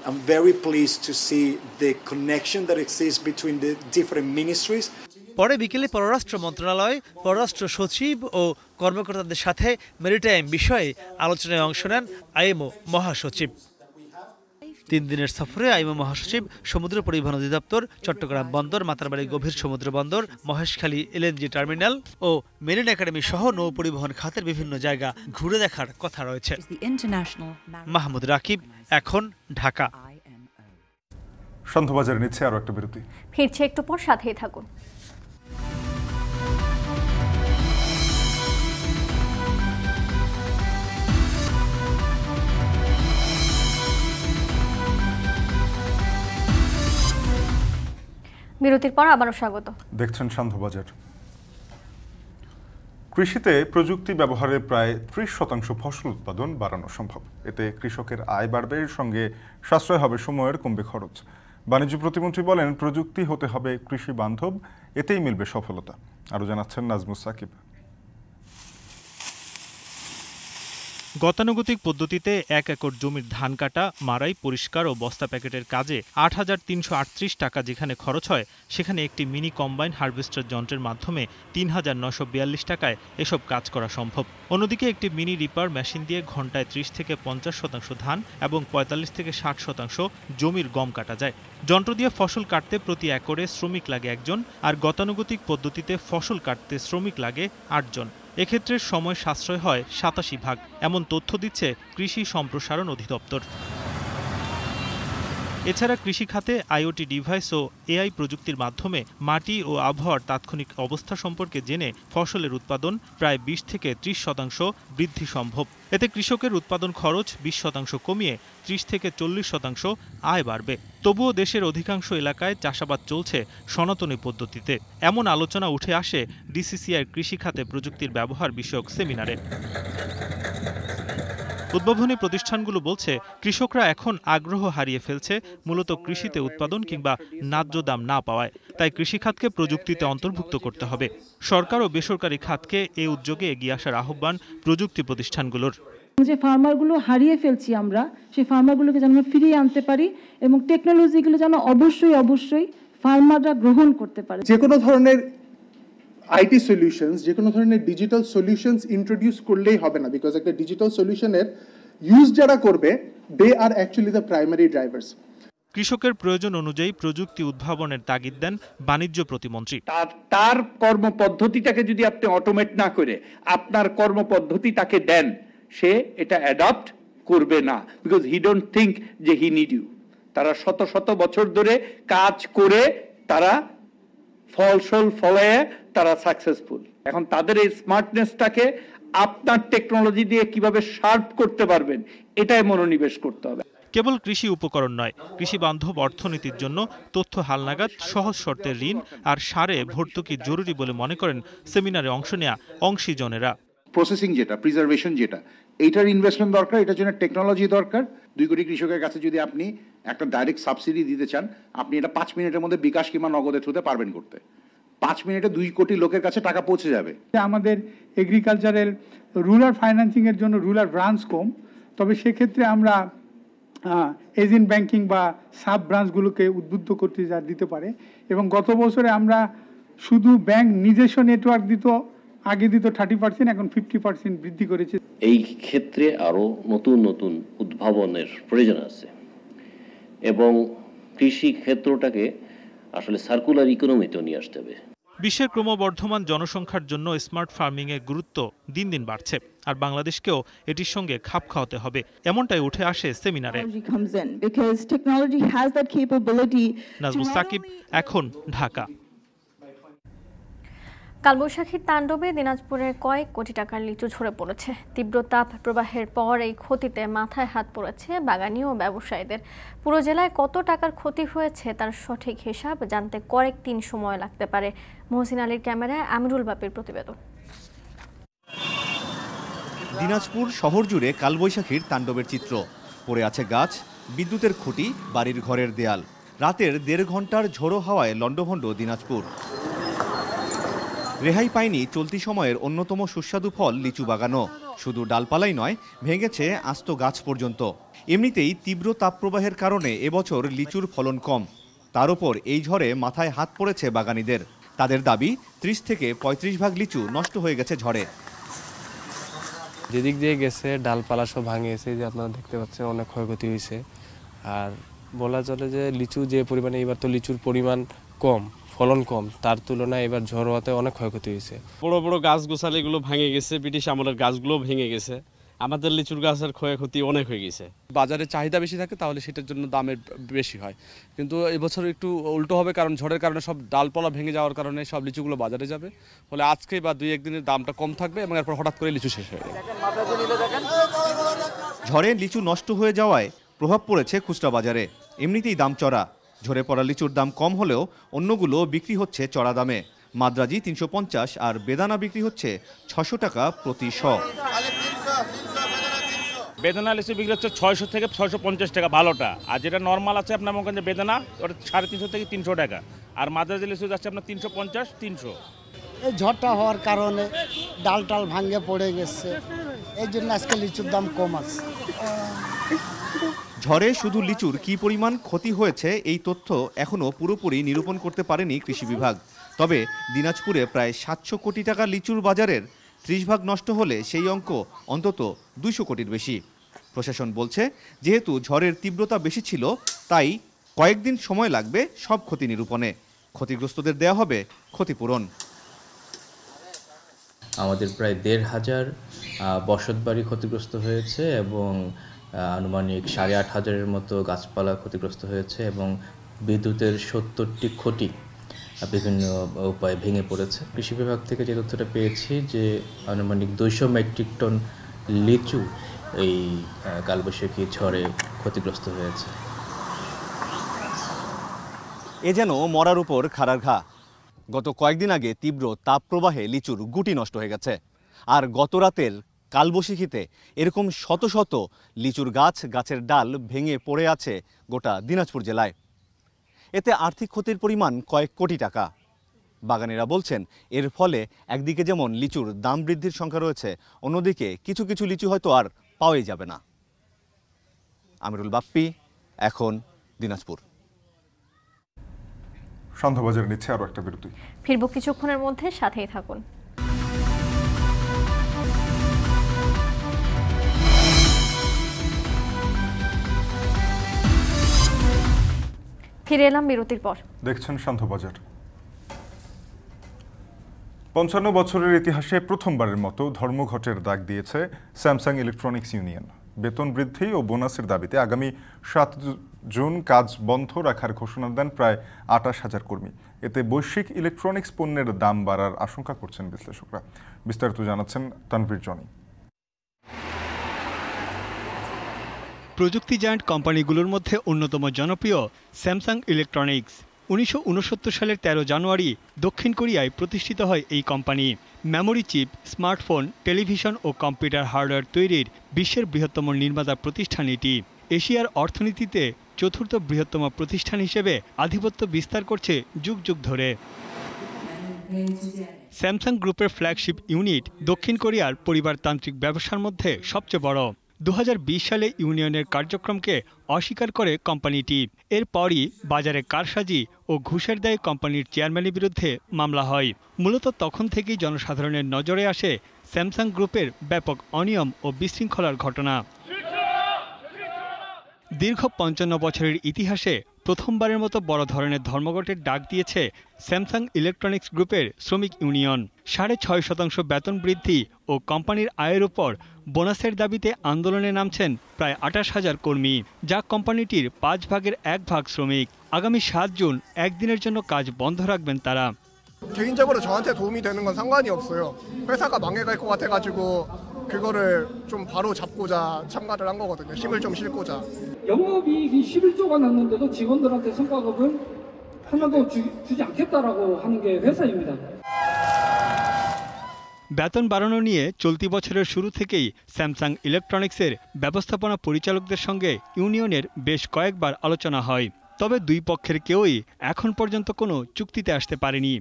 Speaker 10: I'm very pleased to see the connection that exists between the different ministries.
Speaker 3: পরে বিকেলে পররাষ্ট্র মন্ত্রণালয়, পররাষ্ট্র সচিব ও কর্মকর্তাদের সাথে maritime বিষয়ে আলোচনায় অংশ নেন আইএমও মহাসচিব। 3 দিনের সফরে আইএমও মহাসচিব সমুদ্র পরিবহন অধিদপ্তর, চট্টগ্রাম বন্দর, মাতারবাড়ি গভীর সমুদ্র বন্দর, মহেশখালী এলএনজি টার্মিনাল ও মেরিন একাডেমি সহ নৌ পরিবহন খাতের বিভিন্ন জায়গা ঘুরে দেখার কথা রয়েছে। মাহমুদ রাকিব, এখন, ঢাকা।
Speaker 7: সন্ধ্যাবাজারে নিচ্ছে আরো একটা বিরতি,
Speaker 6: ফিরছে একটু পর, সাথেই থাকুন। বিরতির পর আবারও স্বাগত।
Speaker 7: দেখছেন সন্ধ্যাবাজার। কৃষিতে প্রযুক্তি ব্যবহারে প্রায় 30% ফসল উৎপাদন বাড়ানো সম্ভব। এতে কৃষকের আয় বাড়বে, সঙ্গে সাশ্রয় হবে সময়ের, কমবে খরচ। বাণিজ্য প্রতিমন্ত্রী বলেন, প্রযুক্তি হতে হবে কৃষি বান্ধব, এতেই মিলবে সফলতা। আরও জানাচ্ছেন নাজমুস সাকিব।
Speaker 11: গতানুগতিক পদ্ধতিতে 1 একর জমির ধান কাটা, মাড়াই, পরিষ্কার ও বস্তা প্যাকেটের কাজে ৮,৩৩৮ টাকা যেখানে খরচ হয়, সেখানে একটি মিনি কম্বাইন হারভেস্টার যন্ত্রের মাধ্যমে ৩,৯৪২ টাকায় এসব কাজ করা সম্ভব। অন্যদিকে একটি মিনি রিপার মেশিন দিয়ে ঘন্টায় 30 থেকে 50% ধান এবং 45 থেকে 60% জমির গম কাটা যায়। যন্ত্র দিয়ে ফসল কাটতে প্রতি একরে শ্রমিক লাগে 1 জন, আর গতানুগতিক পদ্ধতিতে ফসল কাটতে শ্রমিক লাগে 8 জন। এক্ষেত্রে সময় সাশ্রয় হয় 87%, এমন তথ্য দিচ্ছে কৃষি সম্প্রসারণ অধিদপ্তর। এছাড়া কৃষি খাতে আইওটি ডিভাইস ও এআই প্রযুক্তির মাধ্যমে মাটি ও আবহাওয়ার তাৎক্ষণিক অবস্থা সম্পর্কে জেনে ফসলের উৎপাদন প্রায় 20 থেকে 30% বৃদ্ধি সম্ভব। এতে কৃষকের উৎপাদন খরচ 20% কমিয়ে 30 থেকে 40% আয় বাড়বে। তবুও দেশের অধিকাংশ এলাকায় চাষাবাদ চলছে সনাতনী পদ্ধতিতে। এমন আলোচনা উঠে আসে ডিসিসিআইয়ের কৃষি খাতে প্রযুক্তির ব্যবহার বিষয়ক সেমিনারে। উদ্ভাবনী প্রতিষ্ঠানগুলো বলছে, কৃষকরা এখন আগ্রহ হারিয়ে ফেলছে মূলত কৃষিতে উৎপাদন কিংবা ন্যায্য দাম না পাওয়ায়। তাই কৃষিখাতকে প্রযুক্তিতে অন্তর্ভুক্ত করতে হবে। সরকার ও বেসরকারি খাতকে এই উদ্যোগে এগিয়ে আসার আহ্বান প্রযুক্তি প্রতিষ্ঠানগুলোর।
Speaker 12: যে ফার্মারগুলো হারিয়ে ফেলছি আমরা, সেই ফার্মারগুলোকে যেন আমরা ফিরিয়ে আনতে পারি এবং টেকনোলজিগুলো যেন অবশ্যই ফার্মাররা গ্রহণ করতে পারে।
Speaker 16: যে কোনো ধরনের আইটি সলিউশনস, যে কোনো ধরনের ডিজিটাল সলিউশনস ইন্ট্রোডিউস করলেই হবে না, বিকজ একটা ডিজিটাল সলিউশনের ইউজ যারা করবে, দে আর অ্যাকচুয়ালি দ্য প্রাইমারি ড্রাইভার্স।
Speaker 11: কৃষকের প্রয়োজন অনুযায়ী প্রযুক্তি উদ্ভাবনের তাগিদ দেন বাণিজ্য প্রতিমন্ত্রী।
Speaker 17: তার কর্মপদ্ধতিটাকে যদি আপনি অটোমেট না করে আপনার কর্মপদ্ধতি তাকে দেন, সে এটা অ্যাডপ্ট করবে না, বিকজ হি ডোন্ট থিঙ্ক যে হি নিড ইউ। তারা শত শত বছর ধরে কাজ করে তারা ফলসল ফলায় তারা সাকসেসফুল। এখন তাদের এই স্মার্টনেসটাকে আপনার টেকনোলজি দিয়ে কিভাবে শার্প করতে পারবেন, এটাই মনোনিবেশ করতে হবে।
Speaker 11: কেবল কৃষি উপকরণ নয়, কৃষি বান্ধব অর্থনীতির জন্য তথ্য হালনাগাদ, সহজ শর্তের ঋণ আর সারে ভর্তুকি জরুরি বলে মনে করেন সেমিনারে অংশ নেয়া অংশীজনেরা।
Speaker 18: প্রসেসিং যেটা, প্রিজার্ভেশন যেটা, এইটার ইনভেস্টমেন্ট দরকার, এটার জন্য টেকনোলজি দরকার। 2 কোটি কৃষকের কাছে যদি আপনি একটা ডাইরেক্ট সাবসিডি দিতে চান, আপনি এটা 5 মিনিটের মধ্যে বিকাশ কিংবা নগদের থ্রুতে পারবেন করতে। 5 মিনিটে 2 কোটি লোকের কাছে টাকা পৌঁছে যাবে।
Speaker 24: আমাদের এগ্রিকালচারের রুরাল ফাইন্যান্সিংয়ের জন্য রুরাল ব্রাঞ্চ কম, তবে সেক্ষেত্রে আমরা এজেন্ট ব্যাংকিং বা সাব ব্রাঞ্চগুলোকে উদ্বুদ্ধ করতে দিতে পারে। এবং গত বছরে আমরা শুধু ব্যাংক নিজস্ব নেটওয়ার্ক দিত আগে দিত 30%, এখন 50% বৃদ্ধি করেছে।
Speaker 5: এই ক্ষেত্রে আরো নতুন নতুন উদ্ভাবনের প্রয়োজন আছে এবং কৃষি ক্ষেত্রটাকে আসলে সার্কুলার ইকোনমিতে নিয়ে আসতে হবে।
Speaker 11: বিশ্বের ক্রমবর্ধমান জনসংখ্যার জন্য স্মার্ট ফার্মিং এর গুরুত্ব দিন দিন বাড়ছে, আর বাংলাদেশকেও এটির সঙ্গে খাপ খাওয়াতে হবে, এমনটাই উঠে আসে সেমিনারে। নাজমুস সাকিব, এখন, ঢাকা।
Speaker 6: কালবৈশাখীর তাণ্ডবে দিনাজপুরের কয়েক কোটি টাকার লিচু ঝরে পড়েছে। তীব্র তাপ প্রবাহের পর এই ক্ষতিতে মাথায় হাত পড়েছে বাগানি ও ব্যবসায়ীদের। পুরো জেলায় কত টাকার ক্ষতি হয়েছে তার সঠিক হিসাব জানতে কয়েকদিন সময় লাগতে পারে। মহসিন আলীর ক্যামেরায় আমিরুল বাপির প্রতিবেদন।
Speaker 8: দিনাজপুর শহর জুড়ে কালবৈশাখীর তাণ্ডবের চিত্র। পড়ে আছে গাছ, বিদ্যুতের খুঁটি, বাড়ির ঘরের দেয়াল। রাতের 1.5 ঘন্টার ঝোড়ো হাওয়ায় লণ্ডভণ্ড দিনাজপুর। রেহাই পায়নি চলতি সময়ের অন্যতম সুস্বাদু ফল লিচু বাগানও। শুধু ডালপালাই নয়, ভেঙেছে আস্ত গাছ পর্যন্ত। এমনিতেই তীব্র তাপপ্রবাহের কারণে এবছর লিচুর ফলন কম, তার উপর এই ঝড়ে মাথায় হাত পড়েছে বাগানীদের। তাদের দাবি 30 থেকে 35 ভাগ লিচু নষ্ট হয়ে গেছে ঝড়ে।
Speaker 13: যেদিক দিয়ে গেছে ডালপালা সব ভাঙে গেছে, যে আপনারা দেখতে পাচ্ছেন অনেক ক্ষয়ক্ষতি হয়েছে। আর বলা চলে যে লিচু যে পরিমাণে, এবার তো লিচুর পরিমাণ কম, ফলন কম, তার তুলনায় এবার ঝড় হওয়াতে অনেক ক্ষয়ক্ষতি হয়েছে।
Speaker 14: বড় বড় গাছ গোছালিগুলো ভেঙে গেছে, ব্রিটিশ আমলের গাছগুলো ভেঙে গেছে। আমাদের লিচুর গাছের ক্ষয়ক্ষতি অনেক হয়ে গেছে।
Speaker 19: বাজারে চাহিদা বেশি থাকে তাহলে সেটার জন্য দামের বেশি হয়, কিন্তু এবছর একটু উল্টো হবে, কারণ ঝড়ের কারণে সব ডালপালা ভেঙে যাওয়ার কারণে সব লিচুগুলো বাজারে যাবে। ফলে আজকে বা 2-1 দিনের দামটা কম থাকবে এবং এরপর হঠাৎ করে লিচু শেষ হয়ে যাবে।
Speaker 8: ঝড়ে লিচু নষ্ট হয়ে যাওয়ায় প্রভাব পড়েছে খুচরা বাজারে। এমনিতেই দাম চড়া। ঝরে পড়া লিচুর দাম কম হলেও অন্যগুলো বিক্রি হচ্ছে চড়া দামে। মাদ্রাজি 350 আর বেদানা বিক্রি হচ্ছে 600 টাকা প্রতি শ।
Speaker 20: বেদানা লিচু বিক্রি হচ্ছে 600 থেকে 650 টাকা ভালোটা, আর যেটা নর্মাল আছে আপনার মনে করেন বেদানা ওটা 350 থেকে 300 টাকা, আর মাদ্রাজি লিচু যাচ্ছে আপনার 350-300।
Speaker 21: এই ঝড়টা হওয়ার কারণে ডাল টাল ভাঙে পড়ে গেছে, এই জন্য আজকে লিচুর দাম কম আছে।
Speaker 8: ঝড়ে শুধু লিচুর কী পরিমাণ ক্ষতি হয়েছে এই তথ্য এখনও পুরোপুরি নিরূপণ করতে পারেনি কৃষি বিভাগ। তবে দিনাজপুরে প্রায় 700 কোটি টাকা লিচুর বাজারের 30 ভাগ নষ্ট হলে সেই অঙ্ক অন্তত 200 কোটির বেশি। প্রশাসন বলছে, যেহেতু ঝড়ের তীব্রতা বেশি ছিল, তাই কয়েকদিন সময় লাগবে সব ক্ষতি নিরূপণে। ক্ষতিগ্রস্তদের দেওয়া হবে ক্ষতিপূরণ।
Speaker 22: আমাদের প্রায় 1,500 বসতবাড়ি ক্ষতিগ্রস্ত হয়েছে এবং আনুমানিক 8,500-এর মতো গাছপালা ক্ষতিগ্রস্ত হয়েছে এবং বিদ্যুতের 70টি খুঁটি বিভিন্ন উপায়ে ভেঙে পড়েছে। কৃষি বিভাগ থেকে যে তথ্যটা পেয়েছি যে আনুমানিক 200 মেট্রিক টন লিচু এই কালবৈশাখী ঝড়ে ক্ষতিগ্রস্ত হয়েছে।
Speaker 8: এ যেন মরার উপর খাড়ার ঘা। গত কয়েকদিন আগে তীব্র তাপপ্রবাহে লিচুর গুটি নষ্ট হয়ে গেছে, আর গত রাতের কালবৈশাখীতে এরকম শত শত লিচুর গাছের ডাল ভেঙে পড়ে আছে গোটা দিনাজপুর জেলায়। এতে আর্থিক ক্ষতির পরিমাণ কয়েক কোটি টাকা। বাগানীরা বলছেন, এর ফলে একদিকে যেমন লিচুর দাম বৃদ্ধির সংখ্যা রয়েছে, অন্যদিকে কিছু কিছু লিচু হয়তো আর পাওয়াই যাবে না। আমিরুল বাপ্পি, এখন, দিনাজপুর।
Speaker 7: সন্ধ্যাবাজার নিচ্ছে আরো একটা বিরতি।
Speaker 6: ফিরব কিছুক্ষণের মধ্যে, সাথেই থাকুন। ফিরে এলাম বিরতির পর।
Speaker 7: দেখছেন সন্ধ্যাবাজার। 55 বছরের ইতিহাসে প্রথমবারের মতো ধর্মঘটের ডাক দিয়েছে স্যামসাং ইলেকট্রনিক্স ইউনিয়ন। বেতন বৃদ্ধি ও বোনাসের দাবিতে আগামী 7 জুন কাজ বন্ধ রাখার ঘোষণা দেন প্রায় 28,000 কর্মী। এতে বৈশ্বিক ইলেকট্রনিক্স পণ্যের দাম বাড়ার আশঙ্কা করছেন বিশ্লেষকরা। বিস্তারিত জানাচ্ছেন তানভীর জনি।
Speaker 11: প্রযুক্তি জায়ান্ট কোম্পানিগুলোর মধ্যে অন্যতম জনপ্রিয় স্যামসাং ইলেকট্রনিক্স। 1969 সালের 13 জানুয়ারি দক্ষিণ কোরিয়ায় প্রতিষ্ঠিত হয় এই company. Memory chip, smartphone, television ও কম্পিউটার হার্ডওয়্যার তৈরির বিশ্বের বৃহত্তম নির্মাতা প্রতিষ্ঠান এটি। এশিয়ার অর্থনীতিতে চতুর্থ বৃহত্তম প্রতিষ্ঠান হিসেবে আধিপত্য বিস্তার করছে যুগ যুগ ধরে। স্যামসাং গ্রুপের ফ্ল্যাগশিপ ইউনিট দক্ষিণ কোরিয়ার পরিবারতান্ত্রিক ব্যবসার মধ্যে সবচেয়ে বড়। 2020 সালে ইউনিয়নের কার্যক্রমকে অস্বীকার করে কোম্পানিটি। এরপরই বাজারে কারসাজি ও ঘুষের দায়ে কোম্পানির চেয়ারম্যানের বিরুদ্ধে মামলা হয়। মূলত তখন থেকেই জনসাধারণের নজরে আসে স্যামসাং গ্রুপের ব্যাপক অনিয়ম ও বিশৃঙ্খলার ঘটনা। দীর্ঘ 55 বছরের ইতিহাসে প্রথমবারের মতো বড় ধরনের ধর্মঘটের ডাক দিয়েছে স্যামসাং ইলেকট্রনিক্স গ্রুপের শ্রমিক ইউনিয়ন। 6.5% বেতন বৃদ্ধি ও কোম্পানির আয়ের উপর বোনাসের দাবিতে আন্দোলনে নামছেন প্রায় 28,000 কর্মী, যা কোম্পানিটির 5 ভাগের 1 ভাগ শ্রমিক। আগামী 7 জুন একদিনের জন্য কাজ বন্ধ রাখবেন তারা।
Speaker 1: 개인적으로 저한테 도움이 되는 건 상관이 없어요. 회사가 망해갈 것 같아가지고 그거를 좀 바로 잡고자 참가를 한 거거든요. 힘을 좀 실고자.
Speaker 2: 영업이익이 11조가 났는데도 직원들한테 성과급을 하나도 주지 않겠다라고 하는 게 회사입니다.
Speaker 11: বেতন বাড়ানো নিয়ে চলতি বছরের শুরু থেকেই স্যামসাং ইলেকট্রনিক্সের ব্যবস্থাপনা পরিচালকদের সঙ্গে ইউনিয়নের বেশ কয়েকবার আলোচনা হয়, তবে দুই পক্ষের কেউই এখন পর্যন্ত কোনো চুক্তিতে আসতে পারেনি।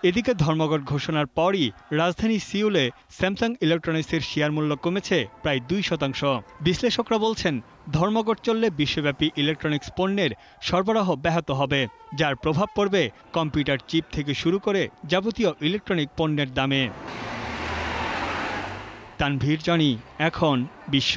Speaker 11: এদিকে ধর্মঘট ঘোষণার পরই রাজধানী সিউলে স্যামসাং ইলেকট্রনিক্সের শেয়ার মূল্য কমেছে প্রায় 2%। বিশ্লেষকরা বলছেন, ধর্মঘট চললে বিশ্বব্যাপী ইলেকট্রনিক্স পণ্যের সরবরাহ ব্যাহত হবে, যার প্রভাব পড়বে কম্পিউটার চিপ থেকে শুরু করে যাবতীয় ইলেকট্রনিক পণ্যের দামে। তানভীর জনি, এখন বিশ্ব।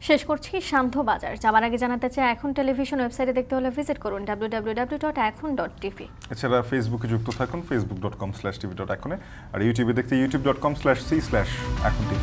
Speaker 6: শেষ করছি সান্ধ্য বাজার। যাবার আগে জানাতে চাই, এখন টেলিভিশন ওয়েবসাইটে দেখতে হলে ভিজিট করুন www.ekhon.tv।
Speaker 7: এছাড়া ফেসবুকে যুক্ত থাকুন facebook.com/tv.ekhon, আর ইউটিউবে দেখতে youtube.com/c/ekhon tv।